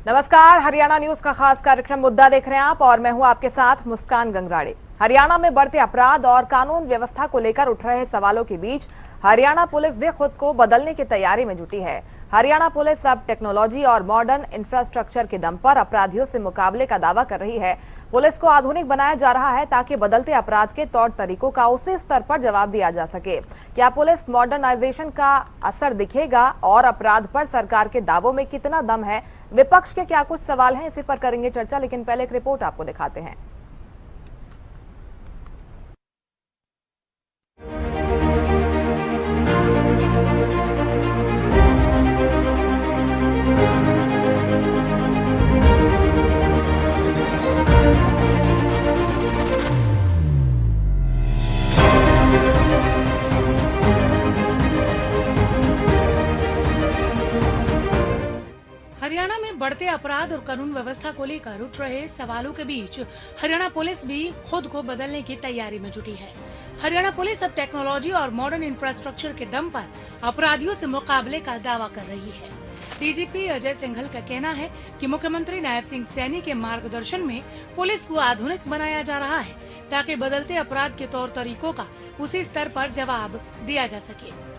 नमस्कार, हरियाणा न्यूज का खास कार्यक्रम मुद्दा देख रहे हैं आप और मैं हूं आपके साथ मुस्कान गंगराड़े। हरियाणा में बढ़ते अपराध और कानून व्यवस्था को लेकर उठ रहे सवालों के बीच हरियाणा पुलिस भी खुद को बदलने की तैयारी में जुटी है। हरियाणा पुलिस अब टेक्नोलॉजी और मॉडर्न इंफ्रास्ट्रक्चर के दम पर अपराधियों से मुकाबले का दावा कर रही है। पुलिस को आधुनिक बनाया जा रहा है ताकि बदलते अपराध के तौर तरीकों का उसी स्तर पर जवाब दिया जा सके। क्या पुलिस मॉडर्नाइजेशन का असर दिखेगा और अपराध पर सरकार के दावों में कितना दम है? विपक्ष के क्या कुछ सवाल हैं, इसी पर करेंगे चर्चा, लेकिन पहले एक रिपोर्ट आपको दिखाते हैं। हरियाणा में बढ़ते अपराध और कानून व्यवस्था को लेकर उठ रहे सवालों के बीच हरियाणा पुलिस भी खुद को बदलने की तैयारी में जुटी है। हरियाणा पुलिस अब टेक्नोलॉजी और मॉडर्न इंफ्रास्ट्रक्चर के दम पर अपराधियों से मुकाबले का दावा कर रही है। डीजीपी अजय सिंघल का कहना है कि मुख्यमंत्री नायब सिंह सैनी के मार्गदर्शन में पुलिस को आधुनिक बनाया जा रहा है ताकि बदलते अपराध के तौर तरीकों का उसी स्तर पर जवाब दिया जा सके।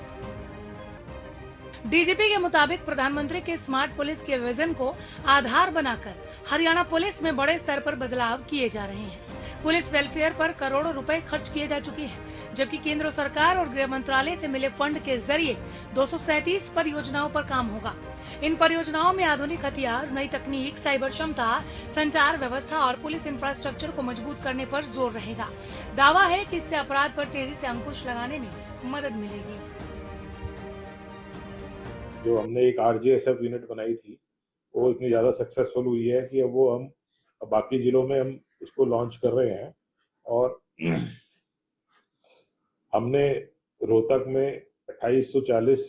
डीजीपी के मुताबिक प्रधानमंत्री के स्मार्ट पुलिस के विजन को आधार बनाकर हरियाणा पुलिस में बड़े स्तर पर बदलाव किए जा रहे हैं। पुलिस वेलफेयर पर करोड़ों रुपए खर्च किए जा चुके हैं, जबकि केंद्र सरकार और गृह मंत्रालय से मिले फंड के जरिए 237 परियोजनाओं पर काम होगा। इन परियोजनाओं में आधुनिक हथियार, नई तकनीक, साइबर क्षमता, संचार व्यवस्था और पुलिस इंफ्रास्ट्रक्चर को मजबूत करने पर जोर रहेगा। दावा है कि इससे अपराध पर तेजी से अंकुश लगाने में मदद मिलेगी। जो हमने एक आरजीएसएफ यूनिट बनाई थी वो इतनी ज़्यादा सक्सेसफुल हुई है कि अब वो हम बाकी जिलों में हम उसको लॉन्च कर रहे हैं। और हमने रोहतक में 2840,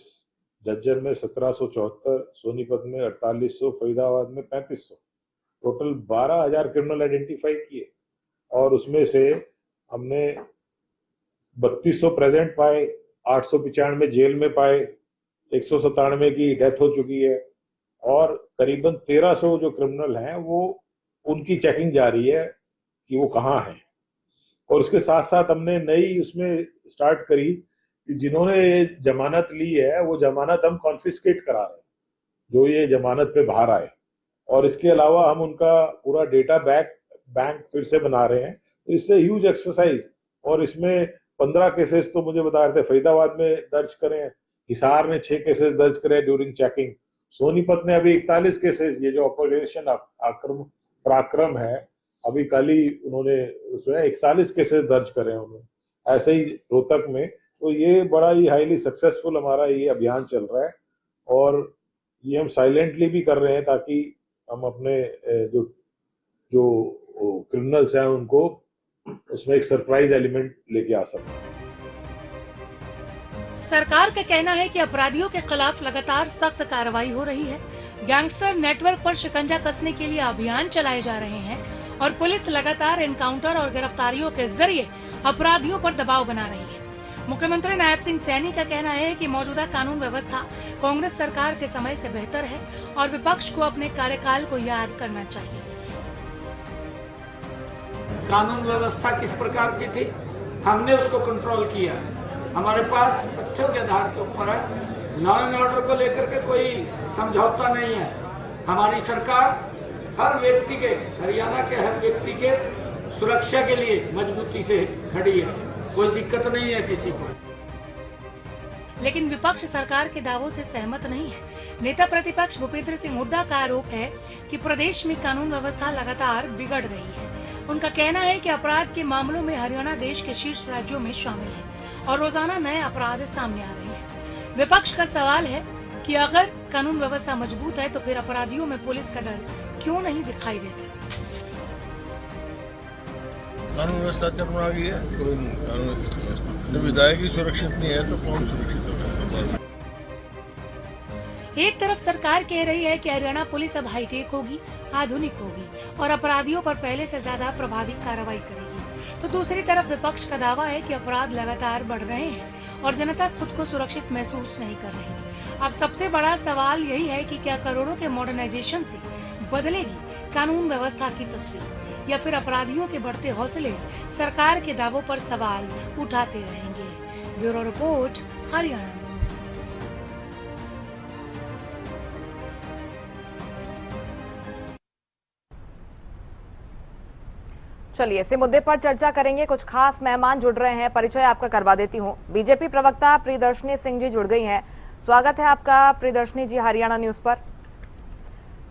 झज्जर में 1774, सोनीपत में 4800, फरीदाबाद में 3500, टोटल 12,000 क्रिमिनल आइडेंटिफाई किए। और उसमें से हमने 3200 प्रेजेंट पाए, 895 जेल में पाए, 197 की डेथ हो चुकी है और करीबन 1300 जो क्रिमिनल हैं वो उनकी चेकिंग जारी है कि वो कहाँ हैं। और उसके साथ साथ हमने नई उसमें स्टार्ट करी कि जिन्होंने ये जमानत ली है वो जमानत हम कॉन्फिस्केट करा रहे हैं, जो ये जमानत पे बाहर आए। और इसके अलावा हम उनका पूरा डेटा बैंक फिर से बना रहे हैं। तो इससे ह्यूज एक्सरसाइज। और इसमें 15 केसेस तो मुझे बता रहे थे फरीदाबाद में दर्ज करें, हिसार ने 6 केसेस दर्ज करे ड्यूरिंग चेकिंग, सोनीपत ने अभी 41 केसेस, ये जो ऑपरेशन पराक्रम है अभी कल ही उन्होंने उसमें 41 केसेस दर्ज करे उन्होंने। ऐसे ही रोहतक में। तो ये बड़ा ही हाईली सक्सेसफुल हमारा ये अभियान चल रहा है और ये हम साइलेंटली भी कर रहे हैं ताकि हम अपने जो क्रिमिनल्स हैं उनको उसमें एक सरप्राइज एलिमेंट लेके आ सकते हैं। सरकार का कहना है कि अपराधियों के खिलाफ लगातार सख्त कार्रवाई हो रही है। गैंगस्टर नेटवर्क पर शिकंजा कसने के लिए अभियान चलाए जा रहे हैं और पुलिस लगातार एनकाउंटर और गिरफ्तारियों के जरिए अपराधियों पर दबाव बना रही है। मुख्यमंत्री नायब सिंह सैनी का कहना है कि मौजूदा कानून व्यवस्था कांग्रेस सरकार के समय से बेहतर है और विपक्ष को अपने कार्यकाल को याद करना चाहिए। कानून व्यवस्था किस प्रकार की थी, हमने उसको कंट्रोल किया। हमारे पास तथ्यों के आधार के ऊपर है। लॉ एंड ऑर्डर को लेकर के कोई समझौता नहीं है। हमारी सरकार हर व्यक्ति के, हरियाणा के हर व्यक्ति के सुरक्षा के लिए मजबूती से खड़ी है। कोई दिक्कत नहीं है किसी को। लेकिन विपक्ष सरकार के दावों से सहमत नहीं है। नेता प्रतिपक्ष भूपेंद्र सिंह हुड्डा का आरोप है कि प्रदेश में कानून व्यवस्था लगातार बिगड़ रही है। उनका कहना है कि अपराध के मामलों में हरियाणा देश के शीर्ष राज्यों में शामिल है और रोजाना नए अपराध सामने आ रहे हैं। विपक्ष का सवाल है कि अगर कानून व्यवस्था मजबूत है तो फिर अपराधियों में पुलिस का डर क्यों नहीं दिखाई देता। कानून व्यवस्था चरमरा गई है। कोई कानून जब विधायक ही सुरक्षित नहीं है तो कौन सुरक्षित होगा। एक तरफ सरकार कह रही है कि हरियाणा पुलिस अब हाईटेक होगी, आधुनिक होगी और अपराधियों पर पहले से ज्यादा प्रभावी कार्रवाई करेगी, तो दूसरी तरफ विपक्ष का दावा है कि अपराध लगातार बढ़ रहे हैं और जनता खुद को सुरक्षित महसूस नहीं कर रही। अब सबसे बड़ा सवाल यही है कि क्या करोड़ों के मॉडर्नाइजेशन से बदलेगी कानून व्यवस्था की तस्वीर, या फिर अपराधियों के बढ़ते हौसले सरकार के दावों पर सवाल उठाते रहेंगे। Bureau report, Haryana news. चलिए इसी मुद्दे पर चर्चा करेंगे। कुछ खास मेहमान जुड़ रहे हैं, परिचय आपका करवा देती हूँ। बीजेपी प्रवक्ता प्रियदर्शनी सिंह जी जुड़ गई हैं। स्वागत है आपका प्रियदर्शनी जी हरियाणा न्यूज पर।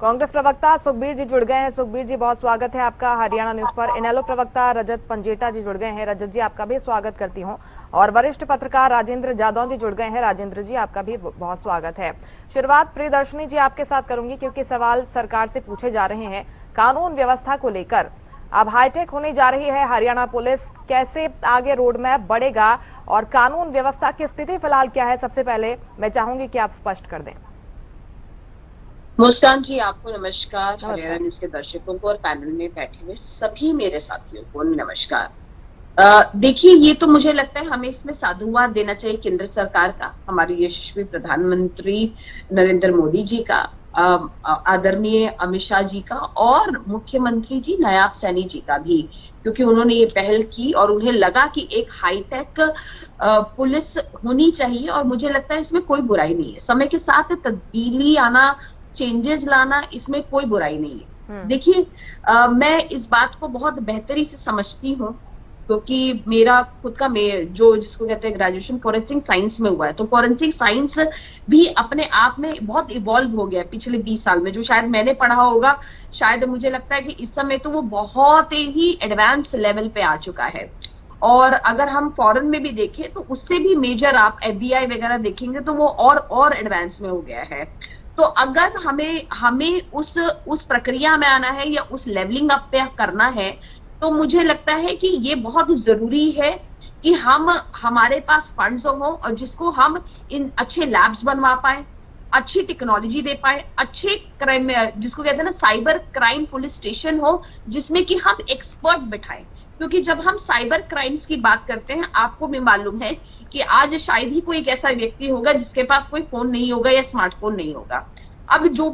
कांग्रेस प्रवक्ता सुखबीर जी जुड़ गए हैं। सुखबीर जी बहुत स्वागत है आपका हरियाणा न्यूज पर। इनेलो प्रवक्ता रजत पंजेटा जी जुड़ गए हैं। रजत जी आपका भी स्वागत करती हूँ। और वरिष्ठ पत्रकार राजेंद्र जादव जी जुड़ गए हैं। राजेंद्र जी आपका भी बहुत स्वागत है। शुरुआत प्रियदर्शनी जी आपके साथ करूंगी क्योंकि सवाल सरकार से पूछे जा रहे हैं कानून व्यवस्था को लेकर। अब हाईटेक होने जा रही है हरियाणा पुलिस, कैसे आगे रोड मैप बढ़ेगा और कानून व्यवस्था की स्थिति फिलहाल क्या है, सबसे पहले मैं चाहूंगी कि आप स्पष्ट कर दें। मुस्कान जी आपको नमस्कार। हरियाणा न्यूज के दर्शकों को और पैनल में बैठे हुए सभी मेरे साथियों को नमस्कार। देखिए, ये तो मुझे लगता है हमें इसमें साधुवाद देना चाहिए केंद्र सरकार का, हमारे यशस्वी प्रधानमंत्री नरेंद्र मोदी जी का, आदरणीय अमित शाह जी का और मुख्यमंत्री जी नायब सैनी जी का भी, क्योंकि उन्होंने ये पहल की और उन्हें लगा कि एक हाईटेक पुलिस होनी चाहिए और मुझे लगता है इसमें कोई बुराई नहीं है। समय के साथ तब्दीली आना, चेंजेस लाना, इसमें कोई बुराई नहीं है। देखिए, मैं इस बात को बहुत बेहतरी से समझती हूँ क्योंकि मेरा खुद का जो जिसको कहते हैं ग्रेजुएशन फॉरेंसिक साइंस में हुआ है, तो फॉरेंसिक साइंस भी अपने आप में बहुत इवॉल्व हो गया पिछले 20 साल में। जो शायद मैंने पढ़ा होगा, शायद मुझे लगता है कि इस समय तो वो बहुत ही एडवांस लेवल पे आ चुका है। और अगर हम फॉरेन में भी देखें तो उससे भी मेजर आप FBI वगैरह देखेंगे तो वो और एडवांस में हो गया है। तो अगर हमें उस प्रक्रिया में आना है या उस लेवलिंग अप पे करना है तो मुझे लगता है कि ये बहुत जरूरी है कि हमारे पास फंड्स हो और जिसको हम इन अच्छे लैब्स बनवा पाए, अच्छी टेक्नोलॉजी दे पाए, अच्छे क्राइम जिसको कहते हैं ना साइबर क्राइम पुलिस स्टेशन हो जिसमें कि हम एक्सपर्ट बिठाएं। क्योंकि जब हम साइबर क्राइम्स की बात करते हैं, आपको भी मालूम है कि आज शायद ही कोई एक ऐसा व्यक्ति होगा जिसके पास कोई फोन नहीं होगा या स्मार्टफोन नहीं होगा। अब जो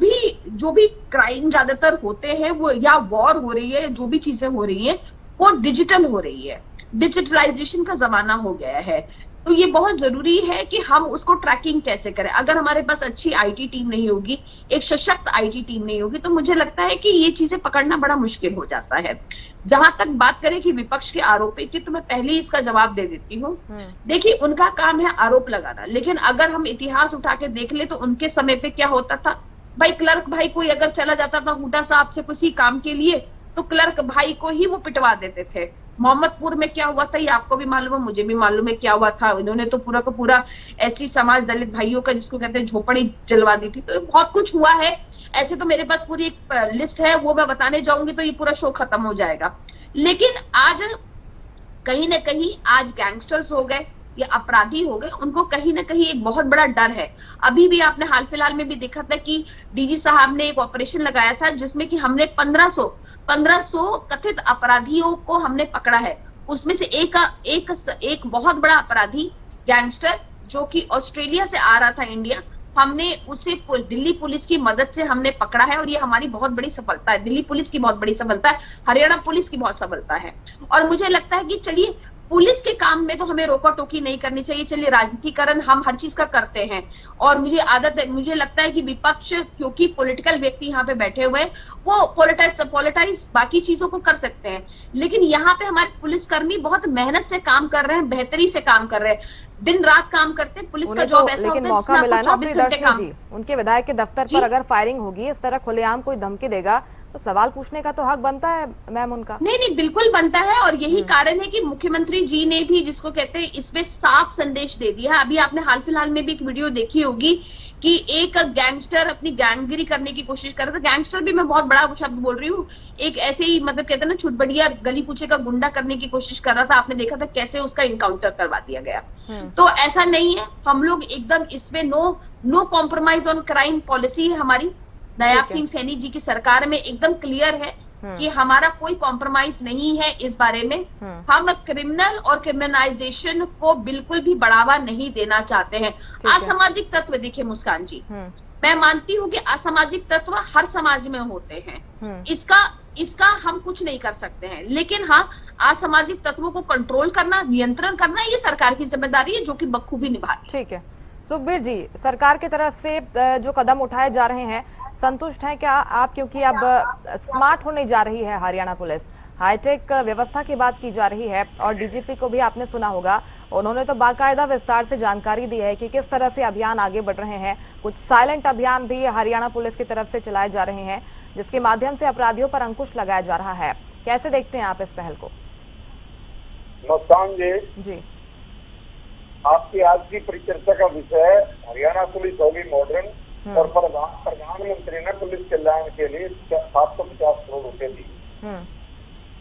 भी क्राइम ज्यादातर होते हैं वो या वॉर हो रही है, जो भी चीजें हो रही है वो डिजिटल हो रही है, डिजिटलाइजेशन का जमाना हो गया है। तो ये बहुत जरूरी है कि हम उसको ट्रैकिंग कैसे करें। अगर हमारे पास अच्छी IT टीम नहीं होगी, एक सशक्त IT टीम नहीं होगी, तो मुझे लगता है कि ये चीजें पकड़ना बड़ा मुश्किल हो जाता है। जहां तक बात करें कि विपक्ष के आरोप की, तो मैं पहले ही इसका जवाब दे देती हूँ। देखिए, उनका काम है आरोप लगाना, लेकिन अगर हम इतिहास उठा के देख ले तो उनके समय पे क्या होता था भाई, क्लर्क भाई कोई अगर चला जाता था हुड्डा साहब से किसी काम के लिए तो क्लर्क भाई को ही वो पिटवा देते थे। मोहम्मदपुर में क्या हुआ था ये आपको भी मालूम है, मुझे भी मालूम है क्या हुआ था। इन्होंने तो पूरा का पूरा ऐसी समाज दलित भाइयों का जिसको कहते हैं झोपड़ी जलवा दी थी। तो बहुत कुछ हुआ है ऐसे, तो मेरे पास पूरी एक लिस्ट है, वो मैं बताने जाऊंगी तो ये पूरा शो खत्म हो जाएगा। लेकिन आज कहीं ना कहीं आज गैंगस्टर्स हो गए या अपराधी हो गए, उनको कहीं ना कहीं एक बहुत बड़ा डर है। अभी भी आपने हाल फिलहाल में भी देखा था कि DG साहब ने एक ऑपरेशन लगाया था जिसमें कि हमने 1500 कथित अपराधियों को हमने पकड़ा है। उसमें से एक बहुत बड़ा अपराधी गैंगस्टर जो कि ऑस्ट्रेलिया से आ रहा था इंडिया, हमने उसे दिल्ली पुलिस की मदद से हमने पकड़ा है और ये हमारी बहुत बड़ी सफलता है। दिल्ली पुलिस की बहुत बड़ी सफलता है, हरियाणा पुलिस की बहुत सफलता है। और मुझे लगता है कि चलिए पुलिस के काम में तो हमें रोका टोकी नहीं करनी चाहिए। चलिए, राजनीतिकरण हम हर चीज का करते हैं और मुझे लगता है कि विपक्ष, क्योंकि पॉलिटिकल व्यक्ति यहाँ पे बैठे हुए, वो पॉलिटाइज बाकी चीजों को कर सकते हैं। लेकिन यहाँ पे हमारे पुलिसकर्मी बहुत मेहनत से काम कर रहे हैं, बेहतरी से काम कर रहे हैं, दिन रात काम करते हैं। पुलिस का जॉब ऐसा होता है मौका मिला ना प्रियदर्शनी जी, उनके विधायक के दफ्तर पर अगर फायरिंग होगी, इस तरह खुलेआम कोई धमकी देगा तो सवाल पूछने का तो हक बनता है मैम उनका। नहीं, बिल्कुल बनता है। और यही कारण है कि मुख्यमंत्री जी ने भी जिसको कहते हैं इसमें साफ संदेश दे दिया है। अभी आपने हाल फिलहाल में भी एक वीडियो देखी होगी कि एक गैंगस्टर अपनी गैंगगिरी करने की कोशिश कर रहा था। गैंगस्टर भी मैं बहुत बड़ा शब्द बोल रही हूँ, एक ऐसे ही मतलब कहते हैं ना छुटबड़िया गली कूचे का गुंडा करने की कोशिश कर रहा था। आपने देखा था कैसे उसका इनकाउंटर करवा दिया गया। तो ऐसा नहीं है, हम लोग एकदम इसमें no compromise on crime policy है हमारी। नायाब सिंह सैनी जी की सरकार में एकदम क्लियर है कि हमारा कोई कॉम्प्रोमाइज नहीं है इस बारे में। हम क्रिमिनल और क्रिमिनलाइजेशन को बिल्कुल भी बढ़ावा नहीं देना चाहते हैं। असामाजिक तत्व, देखिए मुस्कान जी, मैं मानती हूँ कि असामाजिक तत्व हर समाज में होते हैं, इसका हम कुछ नहीं कर सकते हैं, लेकिन हाँ, असामाजिक तत्वों को कंट्रोल करना, नियंत्रण करना, ये सरकार की जिम्मेदारी है, जो कि बखूबी निभा रही है। ठीक है सुखबीर जी, सरकार की तरफ से जो कदम उठाए जा रहे हैं, संतुष्ट हैं क्या आप? क्योंकि अब स्मार्ट होने जा रही है हरियाणा पुलिस, हाईटेक व्यवस्था की बात की जा रही है, और डीजीपी को भी आपने सुना होगा, उन्होंने तो बाकायदा विस्तार से जानकारी दी है कि किस तरह से अभियान आगे बढ़ रहे हैं। कुछ साइलेंट अभियान भी हरियाणा पुलिस की तरफ से चलाए जा रहे हैं, जिसके माध्यम से अपराधियों पर अंकुश लगाया जा रहा है। कैसे देखते हैं आप इस पहल को? मुस्कान जी, आपकी आज की परिचर्चा का विषय हरियाणा पुलिस होगी मॉडर्न, और प्रधानमंत्री ने पुलिस कल्याण के लिए 750 करोड़ रुपए दिए।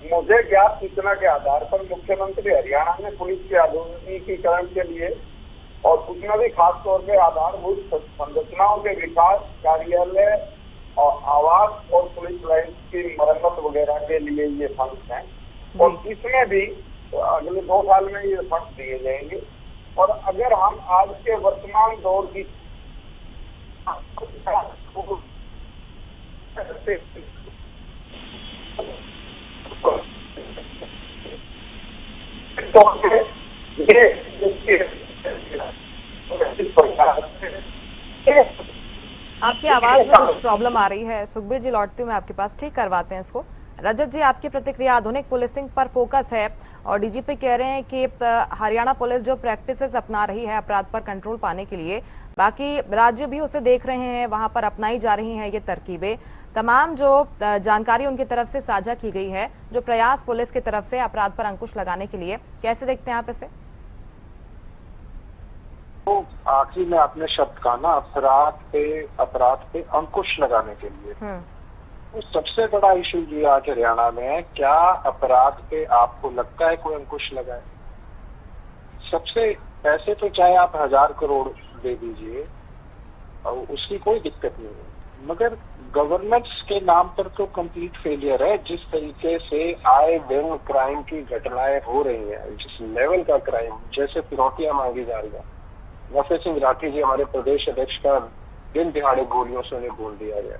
मुझे ज्ञात सूचना के आधार पर मुख्यमंत्री हरियाणा ने पुलिस के आधुनिकीकरण के लिए और उसमें भी खास तौर पर आधारभूत संरचनाओं के विकास, कार्यालय और आवास और पुलिस लाइन की मरम्मत वगैरह के लिए ये फंड हैं, और इसमें भी अगले 2 साल में ये फंड दिए जाएंगे। और अगर हम आज के वर्तमान दौर की आपकी आवाज में कुछ प्रॉब्लम आ रही है सुखबीर जी, लौटती हूँ मैं आपके पास, ठीक करवाते हैं इसको। रजत जी, आपकी प्रतिक्रिया, आधुनिक पुलिसिंग पर फोकस है और डीजीपी कह रहे हैं कि हरियाणा पुलिस जो प्रैक्टिसेस अपना रही है अपराध पर कंट्रोल पाने के लिए, बाकी राज्य भी उसे देख रहे हैं, वहां पर अपनाई जा रही हैं ये तरकीबें। तमाम जो जानकारी उनकी तरफ से साझा की गई है, जो प्रयास पुलिस की तरफ से अपराध पर अंकुश लगाने के लिए, कैसे देखते हैं आप इसे? तो आखिरी में आपने शब्द कहा ना, अपराध पे अंकुश लगाने के लिए, तो सबसे बड़ा इशू ये आज हरियाणा में है, क्या अपराध पे आपको लगता है कोई अंकुश लगाए? सबसे पैसे तो चाहे आप 1000 करोड़ दे दीजिए, और उसकी कोई दिक्कत नहीं है, मगर गवर्नेंस के नाम पर तो कंप्लीट फेलियर है। जिस तरीके से आए दिन क्राइम की घटनाएं हो रही हैं, जिस लेवल का क्राइम, जैसे फिरौतियां मांगी जा रही है, नफे सिंह राठी जी हमारे प्रदेश अध्यक्ष का दिन दिहाड़े गोलियों से उन्हें बोल दिया गया।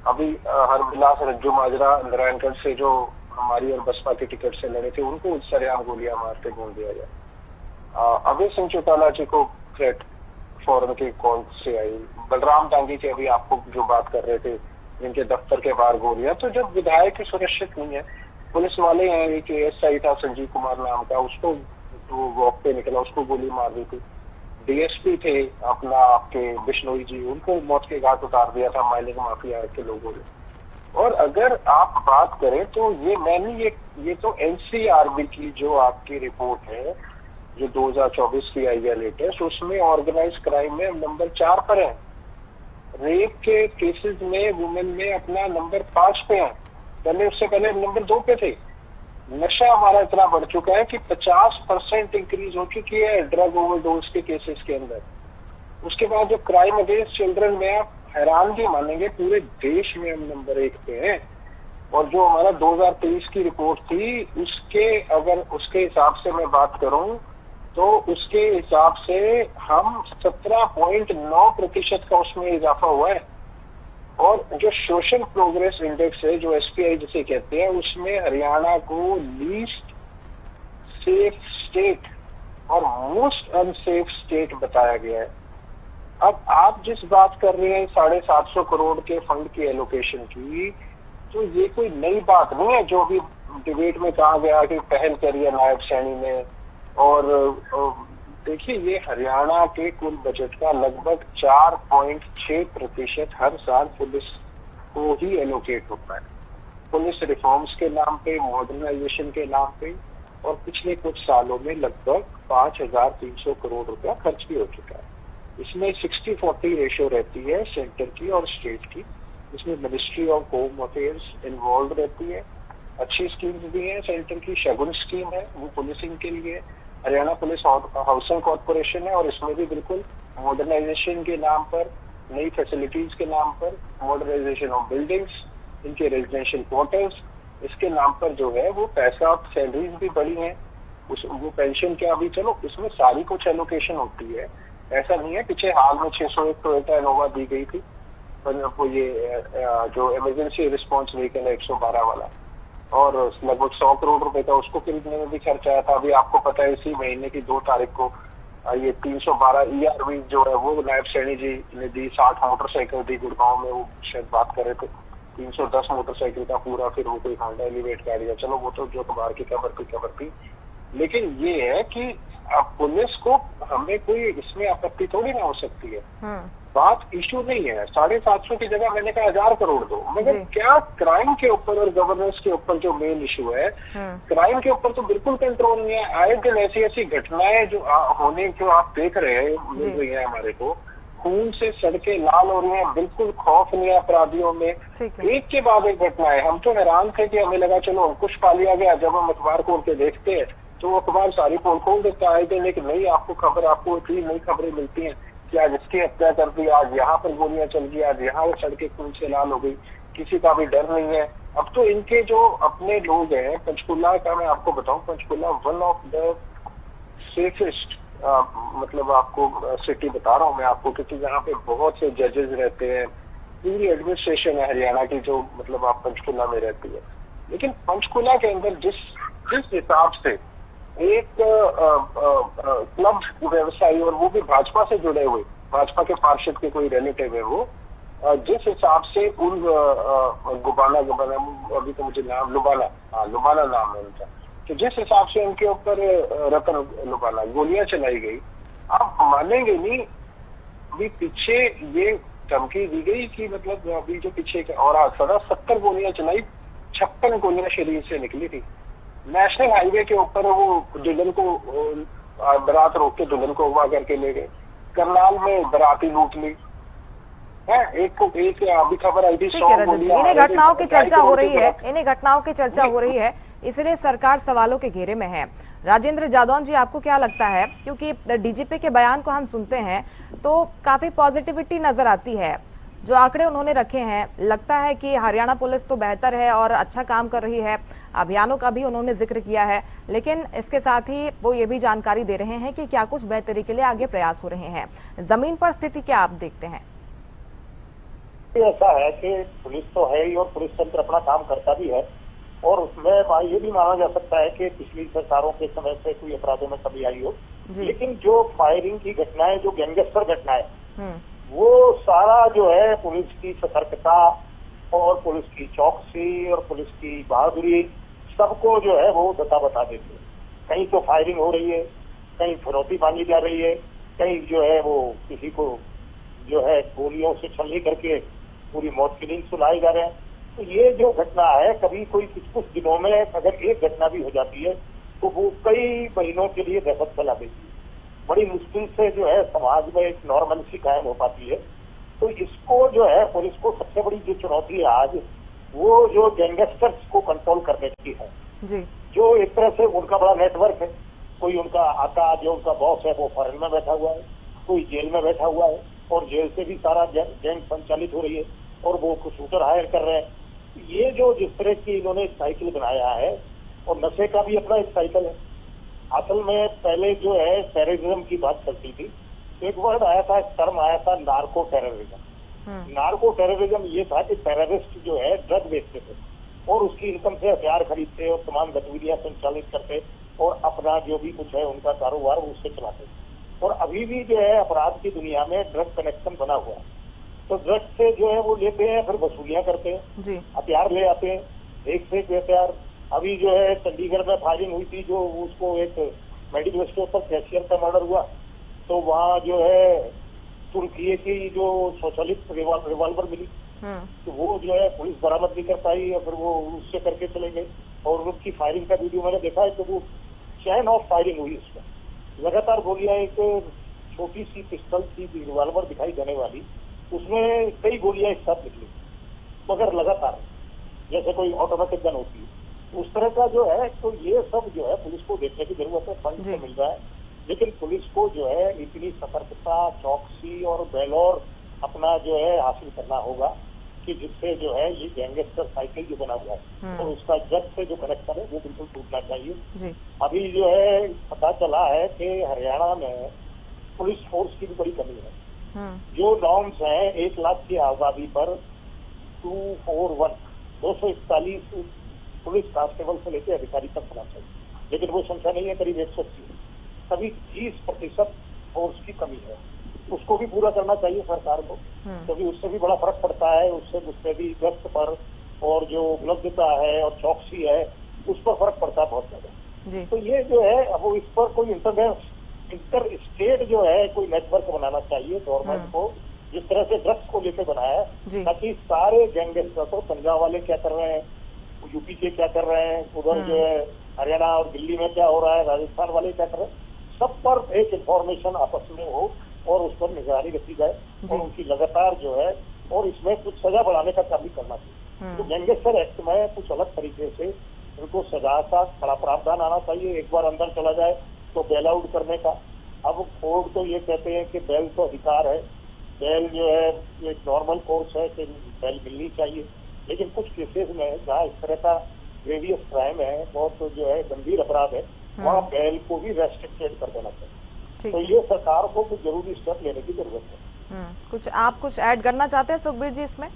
अभी हरबिलास रज्जू माजरा नारायणगढ़ से जो हमारी और बसपा के टिकट से लड़े थे, उनको सरेआम गोलियां मार के बोल दिया गया। अभय सिंह चौटाला जी को थ्रेट फॉरन की कॉल से आई। बलराम डांगी की अभी आपको जो बात कर रहे थे, जिनके दफ्तर के बाहर गोलियां, तो जब विधायक सुरक्षित नहीं है, पुलिस वाले हैं, एक एएसआई था संजीव कुमार नाम का, उसको वो वॉक पे निकला, उसको गोली मार दी थी। डीएसपी थे अपना आपके बिश्नोई जी, उनको मौत के घाट उतार दिया था माइनिंग माफिया के लोगों ने। और अगर आप बात करें तो ये तो एनसीआरबी की जो आपकी रिपोर्ट है, जो 2024 की आई है लेटेस्ट, उसमें ऑर्गेनाइज क्राइम में नंबर 4 पर है। रेप के केसेस में वुमेन में अपना नंबर 5 पे है, उससे पहले नंबर 2 पे थे। नशा हमारा इतना बढ़ चुका है कि 50% इंक्रीज हो चुकी है ड्रग ओवरडोज के केसेस के अंदर। उसके बाद जो क्राइम अगेंस्ट चिल्ड्रन में आप हैरानगी मानेंगे, पूरे देश में हम नंबर 1 पे हैं। और जो हमारा 2023 की रिपोर्ट थी, उसके हिसाब से मैं बात करूं तो उसके हिसाब से हम 17.9% का उसमें इजाफा हुआ है। और जो सोशल प्रोग्रेस इंडेक्स है, जो एसपीआई जिसे कहते हैं, उसमें हरियाणा को लीस्ट सेफ स्टेट और मोस्ट अनसेफ स्टेट बताया गया है। अब आप जिस बात कर रहे हैं 750 करोड़ के फंड की एलोकेशन की, तो ये कोई नई बात नहीं है जो अभी डिबेट में कहा गया कि पहल करी है नायब सैनी ने। और देखिए, ये हरियाणा के कुल बजट का लगभग 4.6% हर साल पुलिस को ही एलोकेट होता है, पुलिस रिफॉर्म्स के नाम पे, मॉडर्नाइजेशन के नाम पे। और पिछले कुछ सालों में लगभग 5300 करोड़ रुपया खर्च भी हो चुका है। इसमें 60-40 रेशियो रहती है सेंटर की और स्टेट की। इसमें ministry of home affairs involve रहती है। अच्छी स्कीम्स भी हैं सेंटर की। शगुन स्कीम है, वो पुलिसिंग के लिए। हरियाणा पुलिस हाउसिंग कॉर्पोरेशन है और इसमें भी बिल्कुल मॉडर्नाइजेशन के नाम पर, नई फैसिलिटीज के नाम पर, मॉडर्नाइजेशन ऑफ बिल्डिंग्स, इनके रेजिडेंशियल क्वार्टर्स, इसके नाम पर जो है वो पैसा, सैलरीज भी बढ़ी हैं। वो पेंशन क्या, अभी चलो इसमें सारी कुछ एलोकेशन होती है, ऐसा नहीं है। पीछे हाल में 601 टोयोटा इनोवा दी गई थी, वो ये जो इमरजेंसी रिस्पॉन्स व्हीकल है 112 वाला, और लगभग 100 करोड़ रुपए का उसको खरीदने में भी खर्च आया था। अभी आपको पता है इसी महीने की 2 तारीख को ये 312 ERV जो है वो नायब सैनी जी ने दी। 60 मोटरसाइकिल दी गुड़गांव में, वो शायद बात कर रहे थे। 310 मोटरसाइकिल का पूरा, फिर वो कोई होंडा एलिवेट का दिया। चलो वो तो जो अखबार की खबर थी। लेकिन ये है कि अब पुलिस को, हमें कोई इसमें आपत्ति थोड़ी ना हो सकती है। बात इशू नहीं है 750 की जगह मैंने कहा 1000 करोड़ दो, मगर क्या क्राइम के ऊपर और गवर्नेंस के ऊपर जो मेन इशू है, क्राइम के ऊपर तो बिल्कुल कंट्रोल नहीं है। आए दिन ऐसी ऐसी घटनाएं जो होने जो आप देख रहे हैं, मिल रही है हमारे को, खून से सड़कें लाल हो रही हैं, बिल्कुल खौफ नहीं है अपराधियों में। एक के बाद एक घटनाएं, हम तो हैरान थे कि हमें लगा चलो अंकुश पा लिया गया। जब हम अखबार खोल के देखते हैं तो वो अखबार सारी खोल देता है। दिन एक नई आपको इतनी नई खबरें मिलती हैं कि आज इसकी हत्या कर दी, आज यहाँ पर गोलियां चल गई, आज यहाँ वो सड़कें खून से लाल हो गई, किसी का भी डर नहीं है। अब तो इनके जो अपने लोग हैं, पंचकुला का मैं आपको बताऊं, Panchkula one of the safest मतलब आपको सिटी बता रहा हूँ मैं आपको, क्योंकि यहाँ पे बहुत से जजेस रहते हैं, पूरी एडमिनिस्ट्रेशन है हरियाणा की जो मतलब आप पंचकुला में रहती है। लेकिन पंचकुला के अंदर जिस हिसाब से एक क्लब व्यवसायी, और वो भी भाजपा से जुड़े हुए, भाजपा के पार्षद के कोई रिलेटिव है वो, जिस हिसाब से उन गुबाना अभी तो मुझे नाम लुबाना नाम है उनका, तो जिस हिसाब से उनके ऊपर रतन लुबाना गोलियां चलाई गई, आप मानेंगे नहीं। अभी पीछे ये धमकी दी गई कि मतलब अभी जो पीछे और 70 गोलियां चलाई, 56 गोलियां शरीर से निकली थी। नेशनल हाईवे के ऊपर वो दुल्हन को बारात रोक के दुल्हन को अगवा करके ले गए। करनाल में बाराती लूट ली है। एक अभी खबर आई थी, 100 गोलियां। इन्हीं घटनाओं की चर्चा हो रही है, इसलिए सरकार सवालों के घेरे में है। राजेंद्र जादौन जी, आपको क्या लगता है, क्योंकि डीजीपी के बयान को हम सुनते हैं तो काफी पॉजिटिविटी नजर आती है, जो आंकड़े उन्होंने रखे हैं, लगता है कि हरियाणा पुलिस तो बेहतर है और अच्छा काम कर रही है, अभियानों का भी उन्होंने जिक्र किया है, लेकिन इसके साथ ही वो ये भी जानकारी दे रहे हैं कि क्या कुछ बेहतरी के लिए आगे प्रयास हो रहे हैं। जमीन पर स्थिति क्या आप देखते हैं? ऐसा है कि पुलिस तो है ही और पुलिस तंत्र अपना काम करता भी है, और उसमें ये भी माना जा सकता है कि पिछली सरकारों के समय से कोई अपराधों में कमी आई हो, लेकिन जो फायरिंग की घटनाएं, जो गैंगस्टर घटनाएं, वो सारा जो है पुलिस की सतर्कता और पुलिस की चौकसी और पुलिस की बहादुरी सबको जो है वो बता देती है। कहीं तो फायरिंग हो रही है, कहीं फिरौती मांगी जा रही है, कहीं जो है वो किसी को जो है गोलियों से छलनी करके पूरी मौत की नींद सुनाई जा रहे हैं। तो ये जो घटना है, कभी कोई कुछ दिनों में अगर एक घटना भी हो जाती है तो वो कई महीनों के लिए दहशत फैला देती है। बड़ी मुश्किल से जो है समाज में एक नॉर्मलिटी कायम हो पाती है। तो इसको जो है पुलिस को सबसे बड़ी जो चुनौती है आज, वो जो गैंगस्टर्स को कंट्रोल करने की है जी। जो एक तरह से उनका बड़ा नेटवर्क है, कोई उनका आका जो उनका बॉस है वो फॉरेन में बैठा हुआ है, कोई जेल में बैठा हुआ है, और जेल से भी सारा गैंग संचालित हो रही है, और वो कुछ शूटर हायर कर रहे हैं। ये जो जिस तरह की इन्होंने एक साइकिल बनाया है, और नशे का भी अपना एक साइकिल है। असल में पहले जो है टेररिज्म की बात चलती थी, एक वर्ड आया था, टर्म आया था नार्को टेररिज्म। नार्को टेररिज्म ये था कि टेररिस्ट जो है ड्रग बेचते थे और उसकी इनकम से हथियार खरीदते और तमाम गतिविधियां संचालित करते और अपना जो भी कुछ है उनका कारोबार उससे चलाते। और अभी भी जो है अपराध की दुनिया में ड्रग कनेक्शन बना हुआ है। तो ड्रग से जो है वो लेते हैं, फिर वसूलियां करते हैं, हथियार ले आते हैं, एक से एक हथियार। अभी जो है चंडीगढ़ में फायरिंग हुई थी, जो उसको एक मेडिकल स्टोर पर कैशियर का मर्डर हुआ, तो वहाँ जो है तुर्की की जो स्वचालित रिवॉल्वर मिली, तो वो जो है पुलिस बरामद नहीं कर पाई, और फिर वो उससे करके चले गए। और उनकी फायरिंग का वीडियो मैंने देखा है, तो वो चैन ऑफ फायरिंग हुई, उसमें लगातार गोलियां एक छोटी सी पिस्टल थी, रिवॉल्वर दिखाई देने वाली, उसमें कई गोलियां एक साथ निकली, मगर लगातार, जैसे कोई ऑटोमेटिक गन होती है उस तरह का जो है। तो ये सब जो है पुलिस को देखने की जरूरत है। फंड तो मिल रहा है, लेकिन पुलिस को जो है इतनी सतर्कता, चौकसी और बेलौर अपना जो है हासिल करना होगा कि जिससे जो है ये गैंगस्टर साइकिल जो बना हुआ है और उसका जग से जो कनेक्शन है वो बिल्कुल टूटना चाहिए। अभी जो है पता चला है कि हरियाणा में पुलिस फोर्स की भी बड़ी कमी है। जो नॉर्म्स हैं 1 लाख की आबादी पर 241 पुलिस कांस्टेबल से लेकर अधिकारी तक होना चाहिए, लेकिन वो संख्या नहीं है, करीब 180। कभी 30% फोर्स की कमी है, उसको भी पूरा करना चाहिए सरकार को, क्योंकि उससे भी बड़ा फर्क पड़ता है। उससे भी गश्त पर और जो उपलब्धता है और चौकसी है उस पर फर्क पड़ता है बहुत ज्यादा। तो ये जो है अब इस पर कोई इंटर स्टेट जो है कोई नेटवर्क बनाना चाहिए गवर्नमेंट को, जिस तरह से ड्रग्स को लेकर बनाया है, ताकि सारे गैंगस्टर, तो पंजाब वाले क्या कर रहे हैं, यूपी के क्या कर रहे हैं, उधर जो है हरियाणा और दिल्ली में क्या हो रहा है, राजस्थान वाले क्या कर रहे हैं, सब पर एक इंफॉर्मेशन आपस में हो और उस पर निगरानी रखी जाए और उनकी लगातार जो है, और इसमें कुछ सजा बढ़ाने का काम भी करना चाहिए। तो गैंगस्टर एक्ट में कुछ अलग तरीके से उनको सजा का बड़ा प्रावधान आना चाहिए। एक बार अंदर चला जाए तो बेल आउट करने का। अब कोर्ट तो ये कहते हैं कि बेल तो अधिकार है, बेल जो है एक नॉर्मल कोर्स है कि बेल मिलनी चाहिए, लेकिन कुछ केसेस में जहाँ इस तरह का ग्रेवियस क्राइम है, बहुत जो है गंभीर अपराध है, वहाँ बेल को भी रेस्ट्रिक्टेड कर देना चाहिए। तो ये सरकार को कुछ जरूरी स्टेप लेने की जरूरत है। कुछ ऐड करना चाहते हैं सुखबीर जी इसमें?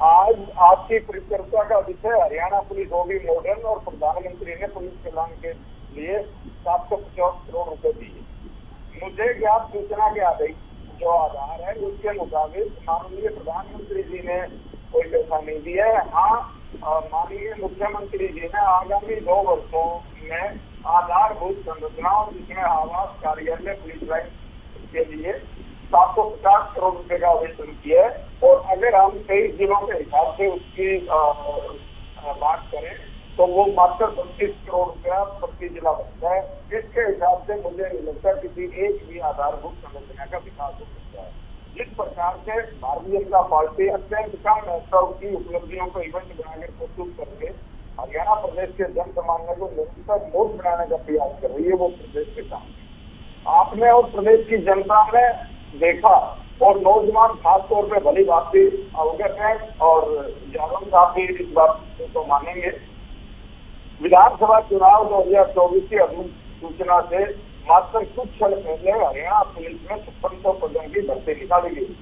आज आपकी परिचर्चा का विषय हरियाणा पुलिस होगी मॉडर्न, और प्रधानमंत्री ने पुलिस कल्याण के लिए 750 करोड़ रुपए दिए। मुझे ज्ञात सूचना के आधार जो आधार है उसके मुताबिक माननीय प्रधानमंत्री जी ने कोई पैसा नहीं दिया है। हाँ, माननीय मुख्यमंत्री जी ने आगामी 2 वर्षों में आधारभूत संरचनाओं जिसमें आवास, कार्यालय, पुलिस लाइन के लिए 750 करोड़ रुपए का आवंटन किया है। और अगर हम 23 जिलों के हिसाब से उसकी बात करें तो वो मात्र 32 करोड़ रुपया प्रति जिला बनता है। इसके हिसाब से मुझे नहीं लगता किसी एक भी आधारभूत संरचना का विकास हो सकता है। जिस प्रकार से भारतीय जनता पार्टी अत्यंत कम महत्व की उपलब्धियों को इवेंट बनाकर प्रस्तुत करके हरियाणा प्रदेश के जन सामान्य को निरंतर मूर्ख बनाने का प्रयास कर रही है, वो प्रदेश के सामने आपने और प्रदेश की जनता ने देखा, और नौजवान खासतौर पर भली बात भी अवगत है, और जागरूक साहब भी इस बात को मानेंगे। विधानसभा चुनाव 2024 की अधिसूचना से मात्र कुछ क्षण पहले हरियाणा पुलिस में 5600 पदों की भर्ती निकाली गई।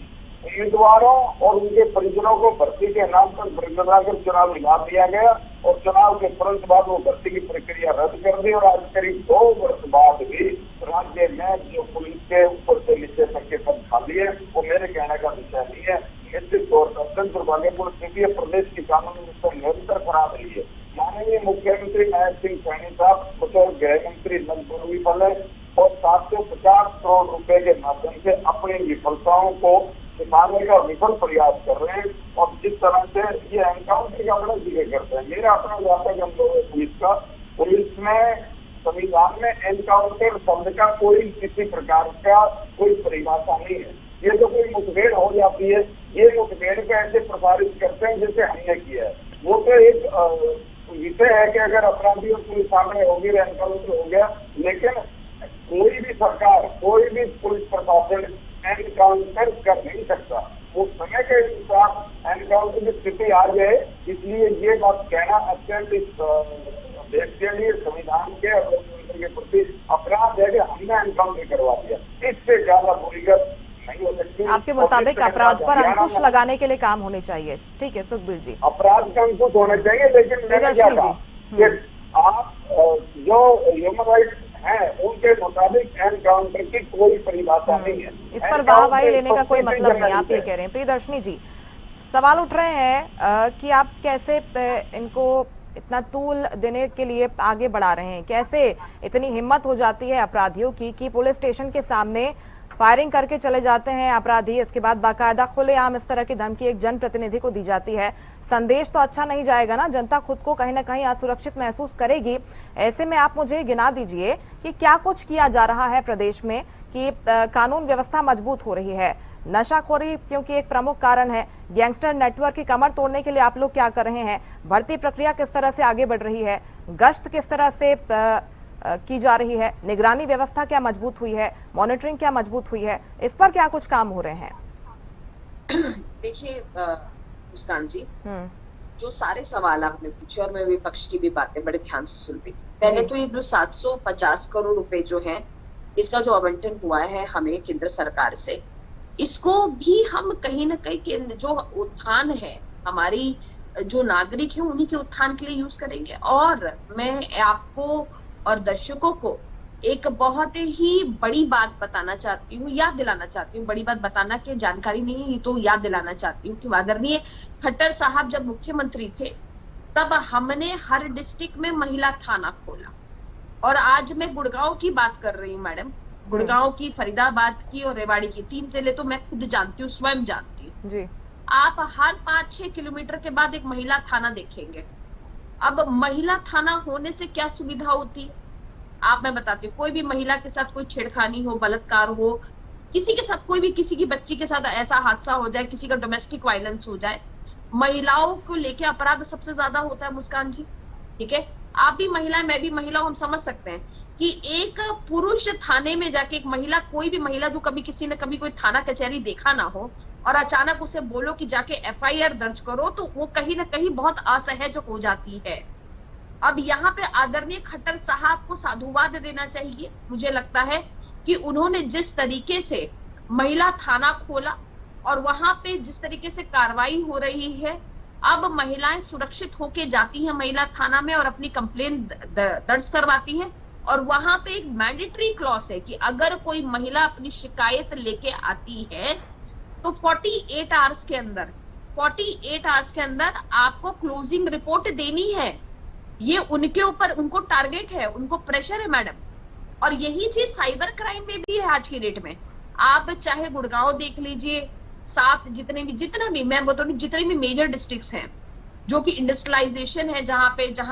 उम्मीदवारों और उनके परिजनों को भर्ती के नाम पर भ्रष्टाचार चुनाव निकाल दिया गया, और चुनाव के तुरंत बाद वो भर्ती की प्रक्रिया रद्द कर दी। और आज करीब 2 वर्ष बाद भी राज्य में जो पुलिस के ऊपर से नीचे तक के पद खाली है, वो मेरे कहने का विषय नहीं है। निश्चित तौर पर अत्यंत दुर्भाग्यपूर्ण स्थिति है, प्रदेश की कानून व्यवस्था निरंतर खराब रही है। माननीय मुख्यमंत्री महेंद्र सिंह सैनी साहब बतौर गृह मंत्री लगभग विफल है, और 750 करोड़ रुपए के माध्यम से अपनी विफलताओं को छिपाने का विफल प्रयास कर रहे हैं। और जिस तरह से ये एनकाउंटर का बड़ा जिक्र करते हैं, मेरा अपना व्यापक अनुभव है पुलिस का। पुलिस में संविधान में एनकाउंटर शब्द का कोई किसी प्रकार का कोई परिभाषा नहीं है। ये जो कोई मुठभेड़ हो जाती है, ये मुठभेड़ को ऐसे प्रसारित करते हैं जैसे हमने किया है। वो तो एक विषय है कि अगर अपराधी और पुलिस सामने होगी, एनकाउंटर हो गया, लेकिन कोई भी सरकार, कोई भी पुलिस प्रशासन एनकाउंटर कर नहीं सकता। वो समय के अनुसार एनकाउंटर की स्थिति आ जाए, इसलिए ये बात कहना अत्यंत देश के लिए, संविधान के और लोकतंत्र के प्रति अपराध है कि हमने एनकाउंटर करवा दिया। इससे ज्यादा बुरी बात नहीं हो सकती। आपके मुताबिक अपराध पर अंकुश लगाने के लिए काम होने चाहिए। ठीक है सुखबीर जी, अपराध का अंकुश होने चाहिए, लेकिन मैंने क्या कहा कि आप जो ह्यूमन राइट्स हैं उनके मुताबिक एनकाउंटर की कोई परिभाषा नहीं है। इस पर वाहवाही लेने का कोई मतलब नहीं, आप ये कह रहे हैं। प्रियदर्शनी जी, सवाल उठ रहे हैं कि आप कैसे इनको इतना तूल देने के लिए आगे बढ़ा रहे हैं, कैसे इतनी हिम्मत हो जाती है अपराधियों की कि पुलिस स्टेशन के सामने फायरिंग करके चले जाते हैं अपराधी, इसके बाद बाकायदा खुलेआम इस तरह की धमकी एक जनप्रतिनिधि को दी जाती है, संदेश तो अच्छा नहीं जाएगा ना, जनता खुद को कहीं ना कहीं असुरक्षित महसूस करेगी। ऐसे में आप मुझे गिना दीजिए कि क्या कुछ किया जा रहा है प्रदेश में कि कानून व्यवस्था मजबूत हो रही है। नशाखोरी क्योंकि एक प्रमुख कारण है, गैंगस्टर नेटवर्क की कमर तोड़ने के लिए आप लोग क्या कर रहे हैं, भर्ती प्रक्रिया किस तरह से आगे बढ़ रही है, गश्त किस तरह से की जा रही है, निगरानी व्यवस्था क्या मजबूत हुई है, मॉनिटरिंग क्या मजबूत हुई है, इस पर क्या कुछ काम हो रहे हैं? देखिए मुस्कान जी, जो सारे सवाल आपने पूछे और मैं विपक्ष की भी बातें बड़े ध्यान से सुन रही थी। पहले तो ये जो 750 करोड़ रुपए जो है, इसका जो आवंटन हुआ है हमें केंद्र सरकार से, इसको भी हम कहीं ना कहीं जो उत्थान है, हमारी जो नागरिक है उन्हीं के उत्थान के लिए यूज करेंगे। और मैं आपको और दर्शकों को एक बहुत ही बड़ी बात बताना चाहती हूँ, याद दिलाना चाहती हूँ। बड़ी बात बताना की जानकारी नहीं है, ये तो याद दिलाना चाहती हूँ कि आदरणीय खट्टर साहब जब मुख्यमंत्री थे तब हमने हर डिस्ट्रिक्ट में महिला थाना खोला। और आज मैं गुड़गांव की बात कर रही हूँ मैडम, गुड़गांव की, फरीदाबाद की और रेवाड़ी की, 3 जिले तो मैं खुद जानती हूँ, स्वयं जानती हूँ जी। आप हर 5-6 किलोमीटर के बाद एक महिला थाना देखेंगे। अब महिला थाना होने से क्या सुविधा होती है आप, मैं बताती हूँ। कोई भी महिला के साथ कोई छेड़खानी हो, बलात्कार हो, किसी के साथ कोई भी, किसी की बच्ची के साथ ऐसा हादसा हो जाए, किसी का डोमेस्टिक वायलेंस हो जाए, महिलाओं को लेके अपराध सबसे ज्यादा होता है मुस्कान जी। ठीक है, आप भी महिला, मैं भी महिला, हम समझ सकते हैं कि एक पुरुष थाने में जाके एक महिला, कोई भी महिला जो कभी किसी ने कभी कोई थाना कचहरी देखा ना हो और अचानक उसे बोलो कि जाके FIR दर्ज करो, तो वो कहीं ना कहीं बहुत असहज हो जाती है। अब यहाँ पे आदरणीय खट्टर साहब को साधुवाद देना चाहिए। मुझे लगता है कि उन्होंने जिस तरीके से महिला थाना खोला और वहां पे जिस तरीके से कार्रवाई हो रही है, अब महिलाएं सुरक्षित होके जाती हैं महिला थाना में और अपनी कंप्लेन दर्ज करवाती हैं। और वहां पे एक मैंडेटरी क्लॉज है कि अगर कोई महिला अपनी शिकायत लेके आती है तो 48 आवर्स के अंदर आपको क्लोजिंग रिपोर्ट देनी है। ये उनके ऊपर, उनको टारगेट है, उनको प्रेशर है मैडम। और यही चीज साइबर क्राइम में भी है आज की डेट में। आप चाहे गुड़गांव देख लीजिए, 7 जितना भी मैं बता दूं, जितने भी मेजर डिस्ट्रिक्ट्स हैं जो कि इंडस्ट्रियलाइजेशन है, जहां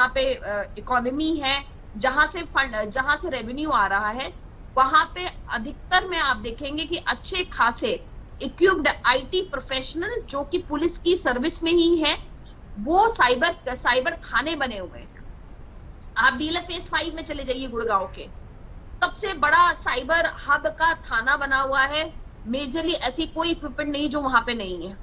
पे इकोनॉमी है, जहां से रेवेन्यू आ रहा है, वहां पे अधिकतर में आप देखेंगे कि अच्छे खासे इक्विप्ड IT प्रोफेशनल जो कि पुलिस की सर्विस में ही है, वो साइबर थाने बने हुए हैं। आप डीएलएफ फेज 5 में चले जाइए, गुड़गांव के सबसे बड़ा साइबर हब का थाना बना हुआ है। मेजरली ऐसी कोई इक्विपमेंट नहीं जो वहां पे नहीं है।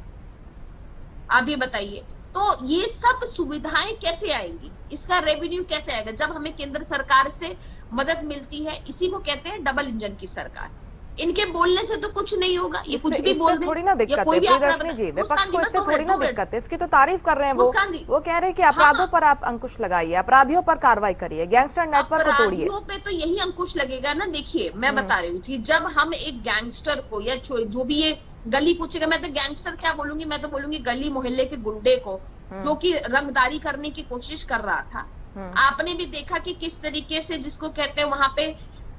आप ये बताइए, तो ये सब सुविधाएं कैसे आएंगी, इसका रेवेन्यू कैसे आएगा जब हमें केंद्र सरकार से मदद मिलती है? इसी को कहते हैं डबल इंजन की सरकार। इनके बोलने से तो कुछ नहीं होगा, ये कुछ भी बोल दे, थोड़ी ना दिक्कत है प्रियदर्शनी जी, विपक्ष को इससे थोड़ी ना दिक्कत है, इसकी तो तारीफ कर रहे हैं वो कह रहे हैं कि अपराधों पर आप अंकुश लगाइए, अपराधियों पर कार्रवाई करिए, गैंगस्टर नेटवर्क को तोड़िए। अपराधियों पे तो यही अंकुश लगेगा ना। देखिए मैं बता रही हूँ कि जब हम एक गैंगस्टर को या जो भी ये गली कुचेगा, मैं तो गैंगस्टर क्या बोलूंगी, मैं तो बोलूंगी गली मोहल्ले के गुंडे को जो कि रंगदारी करने की कोशिश कर रहा था। आपने भी देखा कि किस तरीके से, जिसको कहते हैं वहां पे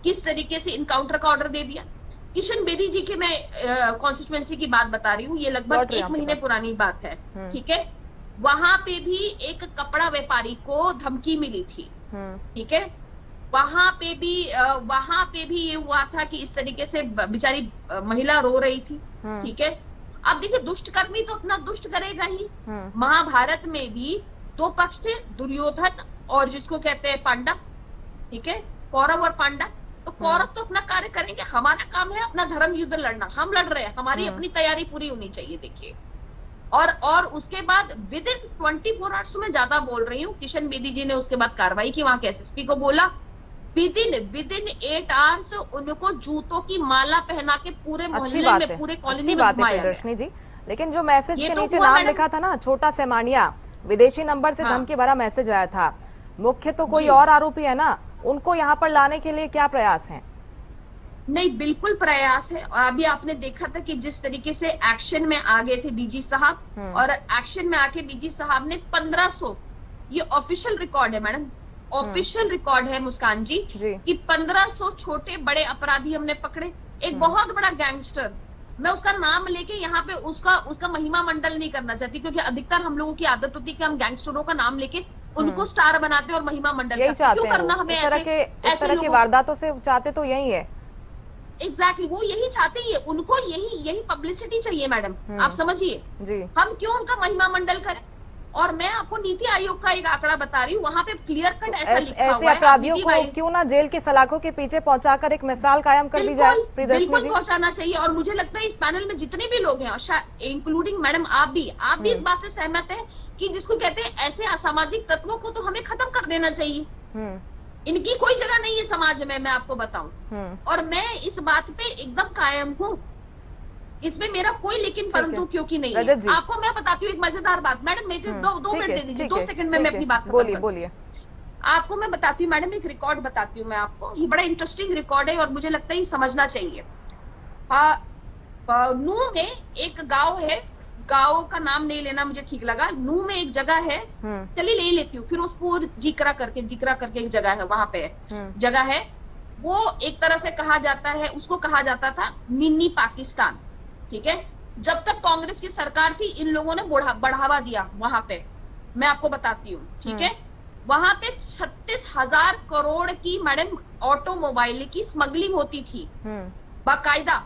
किस तरीके से इनकाउंटर का ऑर्डर दे दिया। किशन बेदी जी के मैं कॉन्स्टिट्यूएंसी की बात बता रही हूँ, ये लगभग 1 महीने पुरानी बात है। ठीक है, वहां पे भी एक कपड़ा व्यापारी को धमकी मिली थी। ठीक है, वहां पे भी ये हुआ था कि इस तरीके से बेचारी महिला रो रही थी। ठीक है, अब देखिए दुष्टकर्मी तो अपना दुष्ट करेगा ही। महाभारत में भी 2 पक्ष थे, दुर्योधन और जिसको कहते हैं पांडव। ठीक है, कौरव और पांडव। तो कौरव तो अपना कार्य करेंगे, हमारा काम है अपना धर्म युद्ध लड़ना, हम लड़ रहे हैं, हमारी अपनी तैयारी पूरी होनी चाहिए। देखिए, और उसके बाद विद इन 24 आवर्स में ज्यादा बोल रही हूँ, किशन बेदी जी ने उसके बाद कार्रवाई की, वहां के SSP को बोला, विद इन 8 आवर्स उनको जूतों की माला पहना के पूरे मोहल्ले में, पूरे कॉलोनी में घुमाया दर्शनी जी। लेकिन जो मैसेज के नीचे नाम लिखा था ना, छोटा सेमानिया, विदेशी नंबर से धमकी भरा मैसेज आया था, मुख्य तो कोई और आरोपी है ना, उनको यहाँ पर लाने के लिए क्या प्रयास हैं? नहीं, बिल्कुल प्रयास है। और अभी आपने देखा था कि जिस तरीके से एक्शन में आ गए थे DG साहब, और एक्शन में आके DG साहब ने 1500, ये ऑफिशियल रिकॉर्ड है मैडम, ऑफिशियल रिकॉर्ड है मुस्कान जी कि 1500 छोटे बड़े अपराधी हमने पकड़े। एक बहुत बड़ा गैंगस्टर, मैं उसका नाम लेके यहाँ पे उसका महिमा मंडल नहीं करना चाहती, क्योंकि अधिकतर हम लोगों की आदत होती है कि हम गैंगस्टरों का नाम लेके उनको स्टार बनाते हैं और महिमा मंडल यही करते हैं। चाहते क्यों करना हैं हमें इस तरह की वारदातों से चाहते तो यही है। एग्जैक्टली वो यही चाहते ही है, उनको यही पब्लिसिटी चाहिए मैडम, आप समझिए जी। हम क्यों उनका महिमा मंडल करें। और मैं आपको नीति आयोग का एक आंकड़ा बता रही हूँ, वहां पे क्लियर कट ऐसा लिखा ऐसे हुआ है, अपराधियों को क्यों ना जेल की सलाखों के पीछे पहुंचाकर एक मिसाल कायम कर दी जाए प्रियदर्शनी बिल्कुल जी। पहुंचाना चाहिए। और मुझे लगता है इस पैनल में जितने भी लोग हैं, इंक्लूडिंग मैडम आप भी इस बात से सहमत है कि जिसको कहते हैं ऐसे असामाजिक तत्वों को तो हमें खत्म कर देना चाहिए। इनकी कोई जगह नहीं है समाज में, मैं आपको बताऊं। और मैं इस बात पे एकदम कायम हूँ, इसमें मेरा कोई लेकिन परंतु क्योंकि नहीं है। आपको मैं बताती हूँ एक मजेदार बात मैडम, मुझे 2 मिनट दे दीजिए, 2 सेकंड में मैं अपनी बात बोलिए। आपको मैं बताती हूँ मैडम, एक रिकॉर्ड बताती हूँ मैं आपको, ये बड़ा इंटरेस्टिंग रिकॉर्ड है और मुझे लगता है ये समझना चाहिए। नूह में एक गांव है, गांव का नाम नहीं लेना मुझे ठीक लगा, नूह में एक जगह है, चलिए ले लेती हूँ, फिरोजपुर जिक्रा करके एक जगह है, वहां पे जगह है, वो एक तरह से कहा जाता है, उसको कहा जाता था मिनी पाकिस्तान। ठीक है, जब तक कांग्रेस की सरकार थी इन लोगों ने बढ़ावा दिया वहां पे, मैं आपको बताती हूँ। ठीक है, वहां पे 36,000 करोड़ की मैडम ऑटोमोबाइल की स्मगलिंग होती थी, बाकायदा